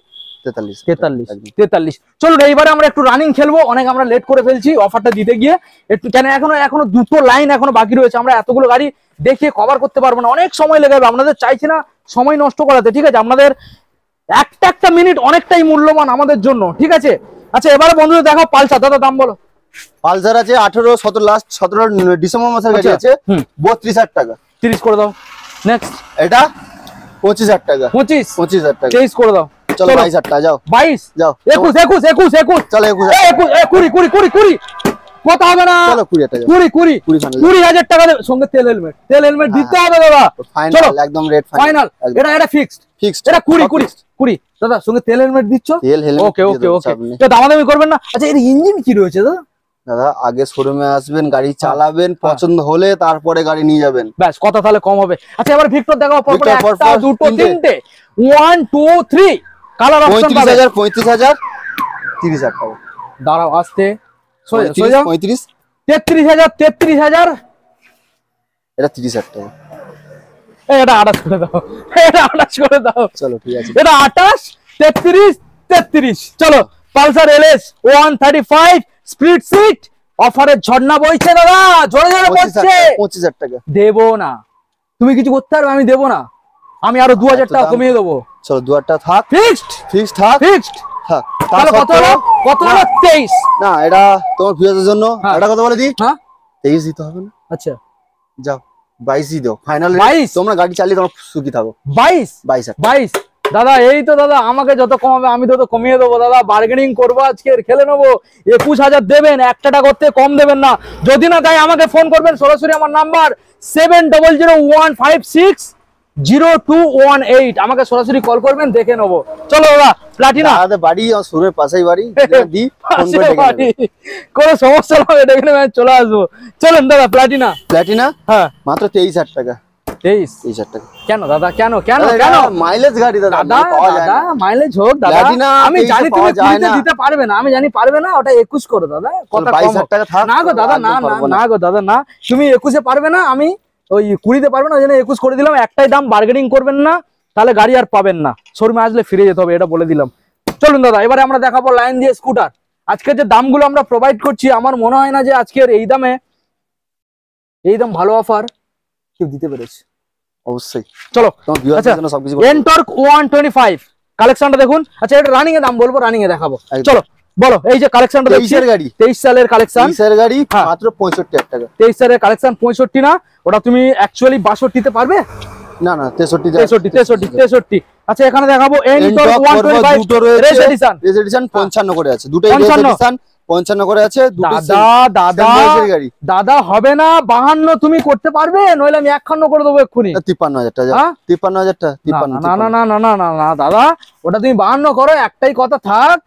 43। চলুন এইবারে আমরা একটু রানিং খেলবো, অনেক আমরা লেট করে ফেলছি অফারটা দিতে গিয়ে একটু, কেন এখনো দুটো লাইন এখনো বাকি রয়েছে, আমরা এতগুলো গাড়ি দেখিয়ে কভার করতে পারবো না, অনেক সময় লেগে যাবে। আপনাদের চাইছি না সময় নষ্ট করাতে, ঠিক আছে? আপনাদের একটা মিনিট অনেকটাই মূল্যবান আমাদের জন্য, ঠিক আছে? আচ্ছা এবারে বন্ধুদের দেখো পালসার, দাদা দাম বলো। পালসার আছে 18 17 লাস্ট 17 ডিসেম্বর মাসের গাড়ি আছে 32,000 টাকা। 30 করে দাও। নেক্সট এটা 25,000 টাকা। 25,000 টাকা। 23 করে দাও। চলো 22,000 টাকা যাও। 22 যাও। 21 চলো 20 কত হবে না? চলো 20,000 টাকা। 20,000 টাকা সঙ্গে তেল হেলমেট দিতে হবে দাদা। ফাইনাল একদম রেট ফাইনাল। এটা ফিক্সড এটা 20 দাদা সঙ্গে তেল হেলমেট দিচ্ছ। ওকে তো দামাদামি করবেন না। আচ্ছা এর ইঞ্জিন কি রয়েছে দাদা? দাদা আগে শোরুমে আসবেন, গাড়ি চালাবেন, পছন্দ হলে তারপরে গাড়ি নিয়ে যাবেন, ব্যাস কথা তাহলে কম হবে। আচ্ছা এবার ভিক্টর দেখাও, পরপর একটা দুটো তিনটে 1 2 3 কালার অপশন পাবে। 35,000 30,000 টাকা। দাঁড়াও আস্তে 35 33,000 এটা 30,000 টাকা। এটা 28 করে দাও, এটা 28 করে দাও। চলো ঠিক আছে, এটা 28 33 চলো। পালসার এলএস 135 স্প্লিট সিট অফারে ঝর্ণা বইছে দাদা, জোরে জোরে বইছে। 25,000 টাকা দেবো না, তুমি কিছু করতে পারবে, আমি দেবো না, আমি আরো 2,000 টাকা কমিয়ে দেবো। চলো 2,000 টাকা থাক, ফিক্সড থাক। তাহলে কত হলো? 23 না এটা তোমার ভিউয়ারদের জন্য এটা কত বলে দি? হ্যাঁ 23 দিতে হবে না। আচ্ছা যাও 22 দি দাও ফাইনাল। 22 তোমরা গাড়ি চালিয়ে তোমরা সুখী থাকো। 22 দাদা এই তো দাদা, আমাকে যত কমাবে আমি তত কমিয়ে দেবো দাদা, বার্গেনিং করবো, আজকে খেলে নেবো। 21,000 দেবেন, 1 টাকা করতে কম দেবেন না। যদি না তাই আমাকে ফোন করবেন সরাসরি, আমার নাম্বার 7001560218, আমাকে সরাসরি কল করবেন, দেখে নেবো। চলো দাদা প্লাটিনা বাড়ি শোরুমের পাশেই বাড়ি, দি ফোন করে ডেকে নেবে, কোনো সমস্যা হবে, ডেকে নেবে, চলে আসবো। চলেন দাদা প্লাটিনা। হ্যাঁ মাত্র 23,000 টাকা। 23,000 টাকা কেন দাদা? কেন মাইলেজ গাড়ি দাদা, মাইলেজ হোক দাদা, আমি জানি তুমি 20 দিতে পারবে না, আমি জানি পারবে না, ওটা 21 করো দাদা। কথা 22,000 টাকা থাক না গো দাদা, না গো দাদা, না তুমি 21 এ পারবে না, আমি ওই 20 তে পারবে না, ওই জন্য 21 করে দিলাম। একটাই দাম, বার্গেনিং করবেন না, তাহলে গাড়ি আর পাবেন না। শোরুমে আসলে ফিরে যেতে হবে, এটা বলে দিলাম। চলুন দাদা এবারে আমরা দেখাবো লাইন দিয়ে স্কুটার। আজকের যে দামগুলো আমরা প্রোভাইড করছি, আমার মনে হয় না যে আজকের এই দাম ভালো অফার কেউ দিতে পেরেছে। অবশ্যই চলো সবকিছু এনটর্ক 125 কালেকশনটা দেখুন। আচ্ছা এটা রানিং এর দাম বলবো, রানিং এ দেখাবো। চলো বলো, এই যে কালেকশনটা দেখছি 23 সালের কালেকশন, 23 এর গাড়ি মাত্র 65,000 টাকা। 23 সালের কালেকশন 65 না, ওটা তুমি অ্যাকচুয়ালি 62 তে পারবে না 63। আচ্ছা এখানে দেখাবো এনটর্ক 125 দুটো রয়েছে, রেস এডিশন 55 করে আছে, দুটোই রেস এডিশন 55 করে আছে। দাদা হবে না 52 তুমি করতে পারবে, নইলে আমি 51 করে দেবো এক্ষুনি। 53,000 টাকা। 53,000 টাকা। না দাদা, ওটা তুমি 52 করো। একটাই কথা, থাক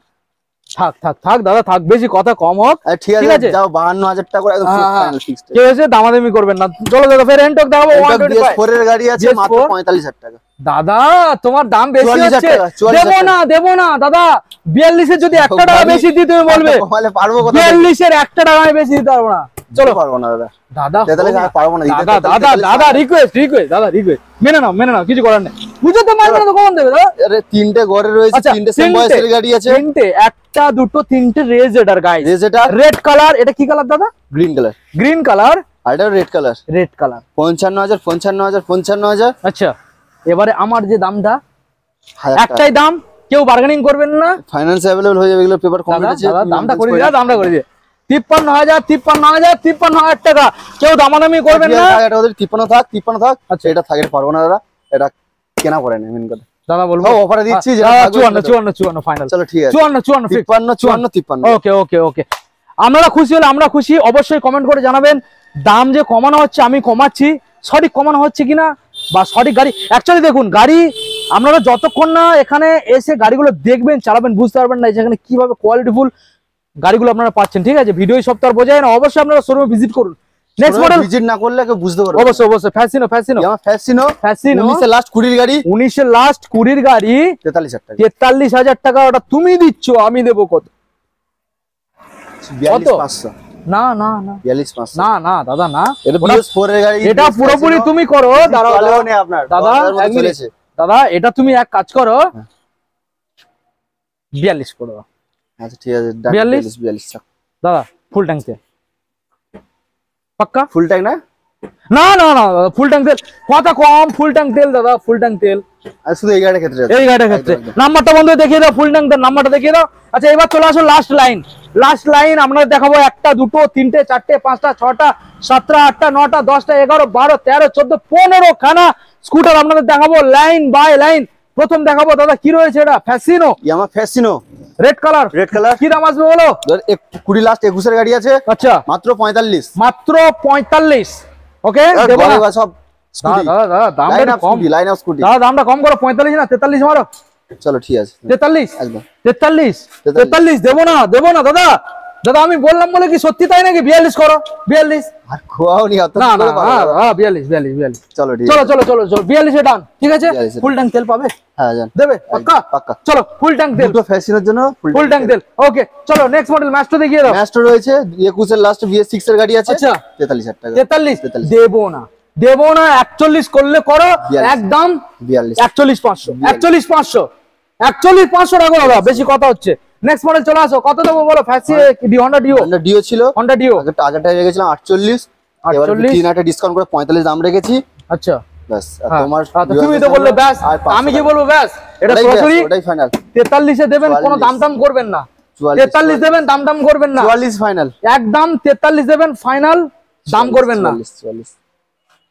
দাদা, থাক, বেশি কথা কম হোক, ঠিক আছে? যাও 52,000 টাকা করে একদম ফাইনাল ফিক্সড। ঠিক আছে, দামাদামি করবেন না। চলো দাদা ফের এনটর্ক দেখাবো 125 এর গাড়ি আছে মাত্র 45,000 টাকা। দাদা তোমার দাম বেশি হচ্ছে, দেবো না দাদা। 42 এর যদি 1 টাকা বেশি দিই তুমি বলবে, 42 এর 1 টাকা আমি বেশি দিতে পারবো না। চলো পারবো না দাদা, পারবো না দাদা, রিকোয়েস্ট দাদা, রিকোয়েস্ট মেনে নাও, কিছু করার নেই। বুঝো তো মানবে না তো কখন দেবে দাদা? আরে 3টে ঘরে রয়েছে, 3টে সেম বয়সের গাড়ি আছে, 3টে, 1টা 2টো 3টে রেজ এডার গাইস। রেড কালার, এটা কি কালার দাদা? Green colour. আর এটা রেড কালার। 55,000। আচ্ছা এবারে আমার যে দামটা, একটাই দাম, কেউ বার্গেনিং করবেন না, ফাইন্যান্স अवेलेबल হয়ে যাবে, এগুলো পেপার কমপ্লিট আছে। দামটা করে দিও, 53,000 53,000 টাকা। কেউ দামাদামি করবেন না। 53 থাক 53 থাক। আচ্ছা এটা থাকে পারবো না দাদা, এটা কেনা পড়ে না মেন কথা দাদা বলবো অফারে দিচ্ছি 54 ফাইনাল। চলো ঠিক আছে 54 53 ওকে ওকে ওকে। আপনারা খুশি হলে আমরা খুশি, অবশ্যই কমেন্ট করে জানাবেন। দাম যে কমানো হচ্ছে আমি কমাচ্ছি, সঠিক কমানো হচ্ছে কিনা বা সঠিক গাড়ি। অ্যাকচুয়ালি দেখুন গাড়ি আপনারা যতক্ষণ না এখানে এসে গাড়িগুলো দেখবেন চালাবেন বুঝতে পারবেন না যেখানে কিভাবে কোয়ালিটিফুল গাড়িগুলো আপনারা পাচ্ছেন। ঠিক আছে, ভিডিও সপ্তাহ বোঝায় না, অবশ্যই আপনারা শোরুমে ভিজিট করুন। নেক্সট মডেল ভিজিট না করলে কেউ বুঝতে পারবে। অবশ্যই অবশ্যই ফ্যাসিনো 19 এর লাস্ট 20 গাড়ি, 19 এর লাস্ট 20 গাড়ি 43,000 টাকা। ওটা তুমি দিচ্ছ, আমি দেবো কত? 42,500 না না না 42,500 না না দাদা না, এটা BS4 এর গাড়ি। এটা পুরোপুরি তুমি করো দাঁড়াও নেই আপনার দাদা। দাদা এটা তুমি এক কাজ করো 42 করো। আচ্ছা ঠিক আছে 42 দাদা ফুল ট্যাঙ্ক তেল পাক্কা? ফুল ট্যাঙ্ক না না না না ফুল ট্যাঙ্ক তেল কত কম? ফুল ট্যাঙ্ক তেল দাদা, ফুল ট্যাঙ্ক তেল। আর শুধু এই গাড়ির ক্ষেত্রে, এই গাড়ির ক্ষেত্রে নাম্বারটা বন্ধু দেখিয়ে দাও, ফুল ট্যাঙ্ক তেল নাম্বারটা দেখিয়ে দাও। আচ্ছা এবার চলে আসো লাস্ট লাইন আপনাদের দেখাবো 1টা 2টো 3টে 4টে 5টা 6টা 7টা 8টা 9টা 10টা 11 12 13 14 15 খানা স্কুটার আপনাদের দেখাবো লাইন বাই লাইন। প্রথম দেখাবো দাদা কি রয়েছে, এটা ফ্যাসিনো, ইয়ামা ফ্যাসিনো রেড কালার। কি দাম আসবে বলো? 20 লাস্ট 21 এর গাড়ি আছে। আচ্ছা মাত্র 45 ওকে দেবো না সব স্কুটি। দাদা দামটা কম, লাইন অফ স্কুটি দাদা দামটা কম করো, 45 না 43 মারো। চলো ঠিক আছে 43 একদম 43 দেবো না দাদা। দাদা আমি বললাম বলে কি সত্যি তাই নাকি? 42 করো 42। আর খোয়াও নি অত না না 42 চলো ঠিক চলো 42 এ ডান। ঠিক আছে ফুল ট্যাঙ্ক তেল পাবে? হ্যাঁ জান দেবে পাক্কা পাক্কা। চলো ফুল ট্যাঙ্ক তেল, দুটো ফ্যাশনের জন্য ফুল ট্যাঙ্ক তেল। ওকে চলো নেক্সট মডেল ম্যাস্টো দেখিয়ে দাও। ম্যাস্টো রয়েছে 21 এর লাস্ট BS6 এর গাড়ি আছে। আচ্ছা 43,000 টাকা। 43 দেবো না 41 করলে করো একদম 41,500 টাকা দাদা, বেশি কথা হচ্ছে। নেক্সট মডেল চলে আসো, কত দেবো বলো? ফ্যাসি হন্ডা ডিও ছিল, হন্ডা ডিও আগেরটা রেখেছিলাম 48, এবার 3 একটা ডিসকাউন্ট করে 45 দাম রেখেছি। আচ্ছা বাস তোমার তুমি তো বললে ব্যাস, আমি কি বলবো ব্যাস? এটা সরাসরি ওটাই ফাইনাল 43 এ দেবেন, কোনো দাম করবেন না। 43 দেবেন, দাম করবেন না। 44 ফাইনাল একদম 43 দেবেন ফাইনাল, দাম করবেন না।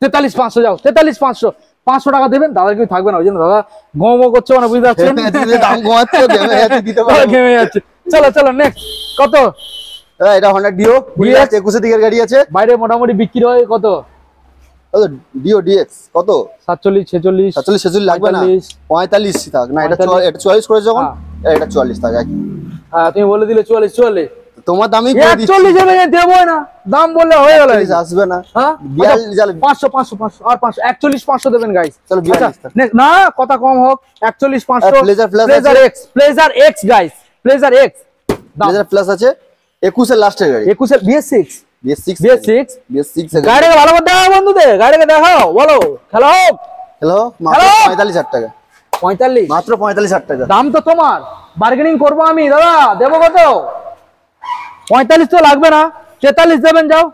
43,500 যাও, 43,500 500 টাকা দেবেন। দাদা কেউ থাকবে না, ওই জন্য দাদা গম করছে মানে বুঝতে পারছেন, দাম কমাচ্ছে দিতে পারবে, ঘেমে যাচ্ছে। চলো নেক্সট কত? এটা হন্ডা ডিও 21 এর দিকের গাড়ি আছে। বাইরে মোটামুটি বিক্রি হয় কত? ডিও ডিএক্স কত? 47 46 লাগবে না, 45 থাক না। এটা 44 করে যখন এটা 44 থাক। হ্যাঁ তুমি বলে দিলে 44 তোমার দামই 41 এ দেবো না, দাম বললে হয়ে গেল, আসবে না। হ্যাঁ 500 আর 500 41,500 দেবেন গাইস। চলো 42 না কথা কম হোক, 41,500 pleasure x guys, pleasure x plus আছে 21 এর লাস্টের গাড়ি, 21 এর BS6 এর গাড়িকে ভালো করে দেখাও বন্ধুদের, গাড়িকে দেখাও, বলো খেলা হোক। মাত্র 45,000 টাকা। 45 মাত্র 45,000 টাকা দাম তো তোমার, বার্গেনিং করবো আমি দাদা। দেবো কত? 45 তো লাগবে না, 43 দেবেন যাও,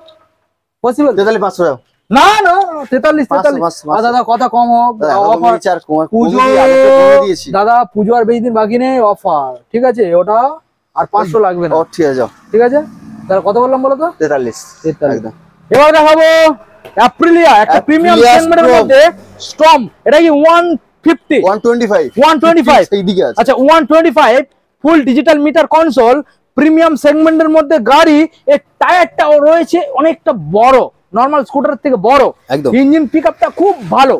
পসিবল? 43,500 যাও। না 43 দাদা কথা কম হোক, অফার পুজো দাদা, পুজো আর বেশি দিন বাকি নেই, অফার ঠিক আছে। ওটা আর 500 লাগবে না, ঠিক আছে যাও। ঠিক আছে তাহলে কত বললাম বলো তো? 43 একদম। এবার দেখাবো অ্যাপ্রিলিয়া, একটা প্রিমিয়াম সেগমেন্টের মধ্যে স্টর্ম। এটা কি 125 এইদিকে আছে। আচ্ছা 125 full digital meter console premium সেগমেন্টের মধ্যে গাড়ি। এর টায়ারটাও রয়েছে অনেকটা বড়, নরমাল স্কুটারের থেকে বড় একদম। ইঞ্জিন পিকআপটা খুব ভালো।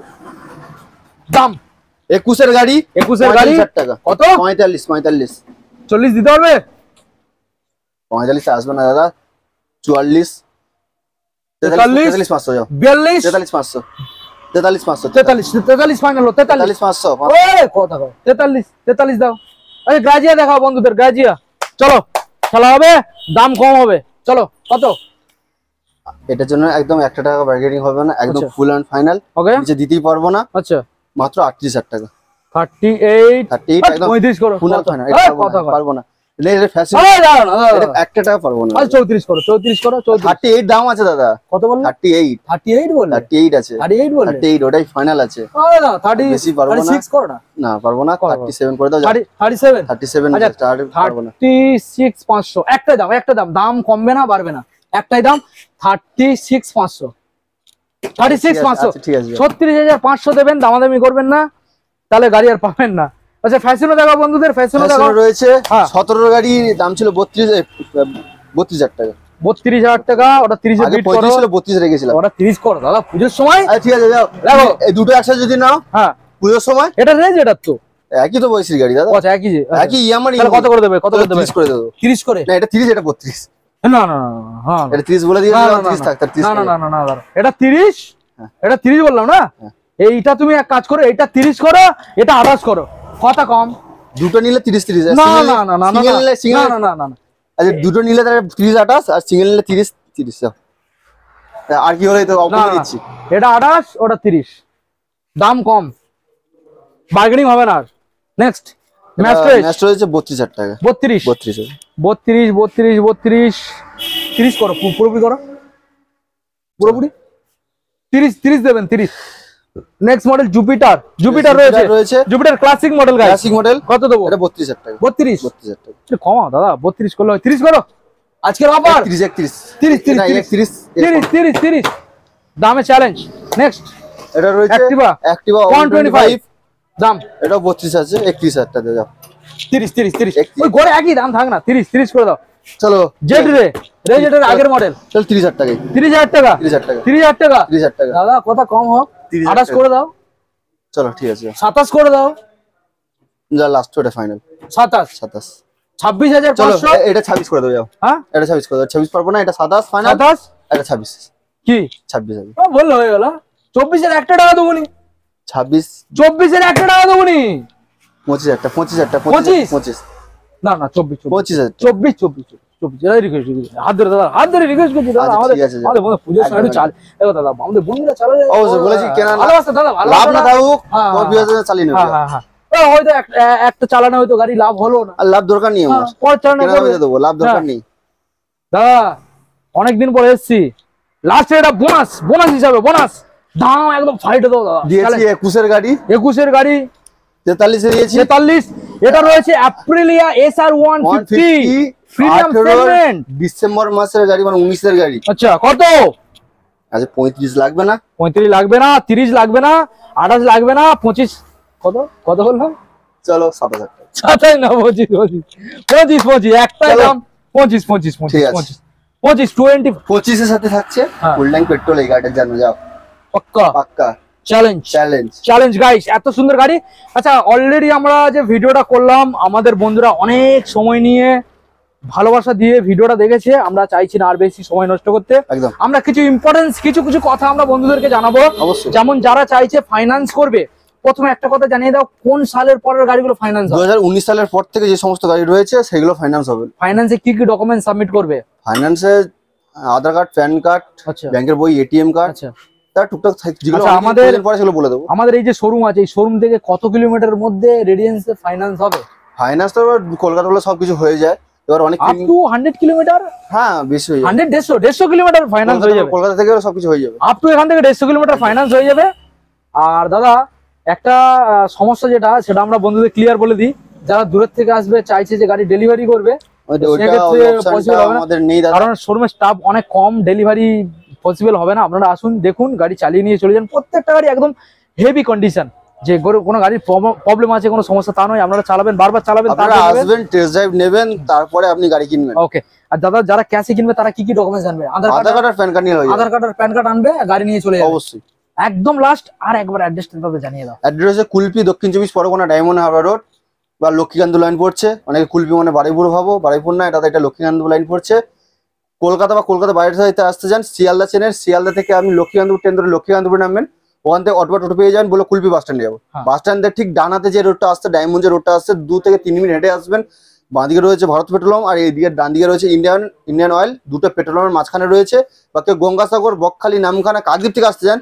দাম 21 এর গাড়ি, 21 এর গাড়ি টাকা কত? 45 40 দিতে পারবে? 45 আসবে না দাদা, 44 43,500 যাও। 42 43,500 ফাইনাল হলো। 43,500 কথা কও, 43 দাও। আচ্ছা গ্রাজিয়া দেখাও বন্ধুদের, গ্রাজিয়া চলো খেলা হবে, দাম কম হবে। চলো কত? এটার জন্য একদম 1 টাকা বার্গেনিং হবে না, একদম ফুল এন্ড ফাইনাল। ওকে নিচে দিতেই পারবো না। আচ্ছা মাত্র 38,000 টাকা। 38 একদম 35 করো, ফুল এন্ড ফাইনাল। এটা পারবো না, এটা ফ্যাশন এটা একটা টাকা পারবো না। 34 করো 34 করো 38 দাম আছে দাদা। কত বললে? 38 বললে? 38 আছে। 38 বললে? 38 ওটাই ফাইনাল আছে। না 30 বেশি পারবো না। 36 করো না। না পারবো না, 37 করে দাও। 37 37 স্টার্ট পারবো না। 36500 একটা দাম দাম কমবে না বাড়বে না, একটাই দাম 36500 36500। ঠিক আছে 36500 দেবেন, দামাদামি করবেন না, তাহলে গাড়ি আর পাবেন না। আচ্ছা ফ্যাশনও দেখাও বন্ধুদের, ফ্যাশনও দেখাও। রয়েছে 17 গাড়ি দাম ছিল 32,000 টাকা। 32,000 টাকা। ওটা 30 এ বিট করো। ছিল 32 রেখেছিলাম। ওটা 30 করো দাদা পূজোর সময়। আচ্ছা ঠিক আছে যাও দেখো, এই দুটো একসাথে যদি নাও হ্যাঁ পূজোর সময়। এটা রেঞ্জ, এটা তো একই তো বয়সের গাড়ি দাদা। আচ্ছা একই একই আমার। কত করে দেবে? কত করে দেবে? 30 করে দেবো। 30 করে? না এটা 30, এটা 32। না না না হ্যাঁ এটা 30 বলে দিয়েছি, 30 থাক। 30 না না না না এটা 30, এটা 30 বললাম না। এইটা তুমি এক কাজ করো, এটা 30 করো, এটা 28 করো, কথা কম। দুটো নিলে 30 না না না না না না না না। আচ্ছা দুটো নিলে তাহলে 30 28, আর সিঙ্গেল নিলে 30 আর কি হলো? তো অফার দিচ্ছি। এটা 28, ওটা 30, দাম কম, বার্গেনিং হবে না। নেক্সট ম্যাস্ট্রেজ হচ্ছে 32,000 টাকা। 32 30 করো, পুরোপুরি করো, পুরোপুরি 30 দেবেন 30। নেক্সট মডেল জুপিটার রয়েছে, জুপিটার ক্লাসিক মডেল গাড়ি, ক্লাসিক মডেল। কত দেবো? এটা 32,000 টাকা। 32,000 টাকা কমাও দাদা, 32 করলে হয়। 30 করো আজকের অফার। 30 দামে চ্যালেঞ্জ। নেক্সট এটা রয়েছে অ্যাক্টিভা 125 দাম। এটা 32 আছে, 31,000 টাকা দাও। 30 ওই গড়ে একই দাম থাক না, 30 করে দাও। চলো জেড রেজেটের আগের মডেল, চল 30,000 টাকা। 30,000 টাকা 30,000 টাকা দাদা, কথা কম হোক। 28 করে দাও। চলো ঠিক আছে 27 করে দাও। যা লাস্ট ওটা ফাইনাল 27 26,500। এটা 26 করে দাও যাও। হ্যাঁ এটা 26 করে দাও। 26 পারবো না, এটা 27 ফাইনাল। 27 এটা 26 কি 26 হবে। বললো হয়ে গেল। 24 1 টাকা দেবো নি। 26 24 1 টাকা দেবো নি। 25,000 টাকা। 25 না না 24 25,000 হাত ধরে দাদা, হাত ধরে রিকোয়েস্ট করছি দাদা। আমাদের পুজোর সময় একটু চাল দেখো দাদা, আমাদের বন্ধুরা চালালে অবশ্যই বলেছি কেনা ভালোবাসা দাদা, লাভ না থাকুক তোর বিয়াতে চালিয়ে নেবে। হয়তো একটা চালানো হয়তো গাড়ি লাভ হলো না, আর লাভ দরকার নেই আমার, পর চালানো করে দেবো, লাভ দরকার নেই দাদা। অনেকদিন পরে এসেছি, লাস্টে এটা বোনাস হিসাবে, বোনাস দাম একদম ফাইটে দাও দাদা। দিয়েছি 21 এর গাড়ি, 21 এর গাড়ি 43 এ দিয়েছি। 43 এটা রয়েছে Aprilia SR 150 premium segment, December মাসের গাড়ি, মানে 19 এর গাড়ি। আচ্ছা কত? আচ্ছা 35 লাগবে না? 35 লাগবে না, 30 লাগবে না, 28 লাগবে না, 25 কত বললাম? চলো 7,000 টাকা। 7 না 25 একটাই দাম 25 25 এর সাথে থাকছে ফুল ট্যাঙ্ক পেট্রোল। এই গাড়িটার জন্য যাও পাক্কা চ্যালেঞ্জ গাইস, এত সুন্দর গাড়ি। আচ্ছা অলরেডি আমরা যে ভিডিওটা করলাম, আমাদের বন্ধুরা অনেক সময় নিয়ে ভালোবাসা দিয়ে ভিডিওটা দেখেছে। আমরা চাইছি না আর বেশি সময় নষ্ট করতে। আমরা কিছু ইম্পর্টেন্স কিছু কথা আমরা বন্ধুদেরকে জানাবো। যেমন যারা চাইছে ফাইন্যান্স করবে, প্রথমে একটা কথা জানিয়ে দাও, কোন সালের পরের গাড়িগুলো ফাইন্যান্স হবে? 2019 সালের পর থেকে যে সমস্ত গাড়ি রয়েছে সেগুলো ফাইন্যান্স হবে। ফাইন্যান্সে কি ডকুমেন্ট সাবমিট করবে? ফাইন্যান্সে আধার কার্ড, প্যান কার্ড, ব্যাংকের বই, এটিএম কার্ড, তার টুকটাক যেগুলো আমাদের পরে সেগুলো বলে দেবো। আমাদের এই যে শোরুম আছে, এই শোরুম থেকে কত কিলোমিটারের মধ্যে রেডিয়েন্সে ফাইন্যান্স হবে? ফাইন্যান্স তো কলকাতা হলে সবকিছু হয়ে যায়। এবার অনেক আপ টু 100 কিলোমিটার। হ্যাঁ বেশি হয়ে যাবে, 100-150 কিলোমিটার ফাইন্যান্স হয়ে যাবে। কলকাতা থেকে সবকিছু হয়ে যাবে, আপ টু এখান থেকে 150 কিলোমিটার ফাইন্যান্স হয়ে যাবে। আর দাদা একটা সমস্যা যেটা, সেটা আমরা বন্ধুদের ক্লিয়ার বলে দিই, যারা দূরের থেকে আসবে চাইছে যে গাড়ি ডেলিভারি করবে, কারণ শোরুমের স্টাফ অনেক কম, ডেলিভারি পসিবল হবে না। আপনারা আসুন, দেখুন, গাড়ি চালিয়ে নিয়ে চলে যান। প্রত্যেকটা গাড়ি একদম হেভি কন্ডিশন, যে কোনো গাড়ির প্রবলেম আছে কোনো সমস্যা তা নয়। আপনারা চালাবেন, বারবার চালাবেন, আসবেন, টেস্ট ড্রাইভ নেবেন, তারপরে আপনি গাড়ি কিনবেন। ওকে। আর দাদা যারা ক্যাশে কিনবে তারা কি ডকুমেন্টস আনবে? আধার কার্ড আর প্যান কার্ড নিয়ে, আধার কার্ড আর প্যান কার্ড আনবে, গাড়ি নিয়ে চলে যাবে অবশ্যই। একদম লাস্ট আর একবার অ্যাড্রেসটা তাদের জানিয়ে দাও। অ্যাড্রেস হচ্ছে কুলপি, দক্ষিণ 24 পরগনা, ডায়মন্ড হারবার রোড বা লক্ষ্মীকান্ত লাইন পড়ছে। অনেকে কুলপি মানে বারুইপুর ভাবো, বারুইপুর না, এটা লক্ষ্মীকান্ত লাইন পড়ছে। কলকাতা বা কলকাতা বাইরে থেকে আসতে যান, শিয়ালদা চেনের, শিয়ালদা থেকে আপনি লক্ষ্মীকান্তপুর ট্রেন ধরে লক্ষ্মীকান্তপুর নামবেন, ওখান থেকে অটো পেয়ে যাবেন, বলে কুলপি বাস স্ট্যান্ডে যাবো। বাস স্ট্যান্ডের ঠিক ডানাতে যে রোডটা আসছে, ডায়মন্ড যে রোডটা আসছে, 2 থেকে 3 মিনিট হেঁটে আসবেন। বাঁদিকে রয়েছে ভারত পেট্রোলিয়াম, আর এইদিকে ডান দিকে রয়েছে ইন্ডিয়ান অয়েল। দুটো পেট্রোলিয়ামের মাঝখানে রয়েছে। বাকি গঙ্গাসাগর, বকখালি, নামখানা, কাকদ্বীপ থেকে আসতে যান,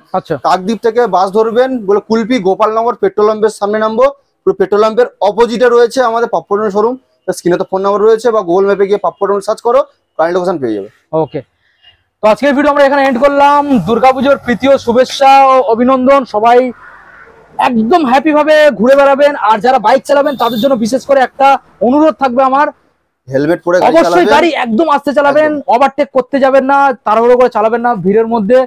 কাকদ্বীপ থেকে বাস ধরবেন, বলে কুলপি গোপালনগর পেট্রোল পাম্পের সামনে নামবো। পুরো পেট্রোল পাম্পের অপোজিটে রয়েছে আমাদের পপকর্নের শোরুম। স্ক্রিনে তো ফোন নাম্বার রয়েছে, বা গুগল ম্যাপে গিয়ে পাপ্পু অটোমোবাইল সার্চ করো, কারেন্ট লোকেশন পেয়ে যাবে। ওকে, তো আজকের ভিডিও আমরা এখানে এন্ড করলাম। দুর্গাপুজোর প্রীতি ও শুভেচ্ছা ও অভিনন্দন। সবাই একদম হ্যাপি ভাবে ঘুরে বেড়াবেন। আর যারা বাইক চালাবেন তাদের জন্য বিশেষ করে একটা অনুরোধ থাকবে আমার, হেলমেট পরে অবশ্যই গাড়ি একদম আস্তে চালাবেন, ওভারটেক করতে যাবেন না, তাড়াহুড়ো করে চালাবেন না ভিড়ের মধ্যে,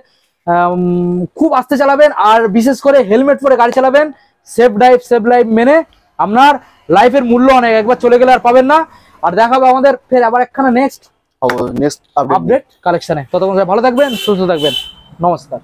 খুব আস্তে চালাবেন। আর বিশেষ করে হেলমেট পরে গাড়ি চালাবেন। সেফ ড্রাইভ সেভ লাইফ মেনে, আপনার লাইফের মূল্য অনেক, একবার চলে গেলে আর পাবেন না। আর দেখা হবে আমাদের ফের আবার একখানা নেক্সট আপডেট কালেকশনে। ততক্ষণ ভালো থাকবেন, সুস্থ থাকবেন, নমস্কার।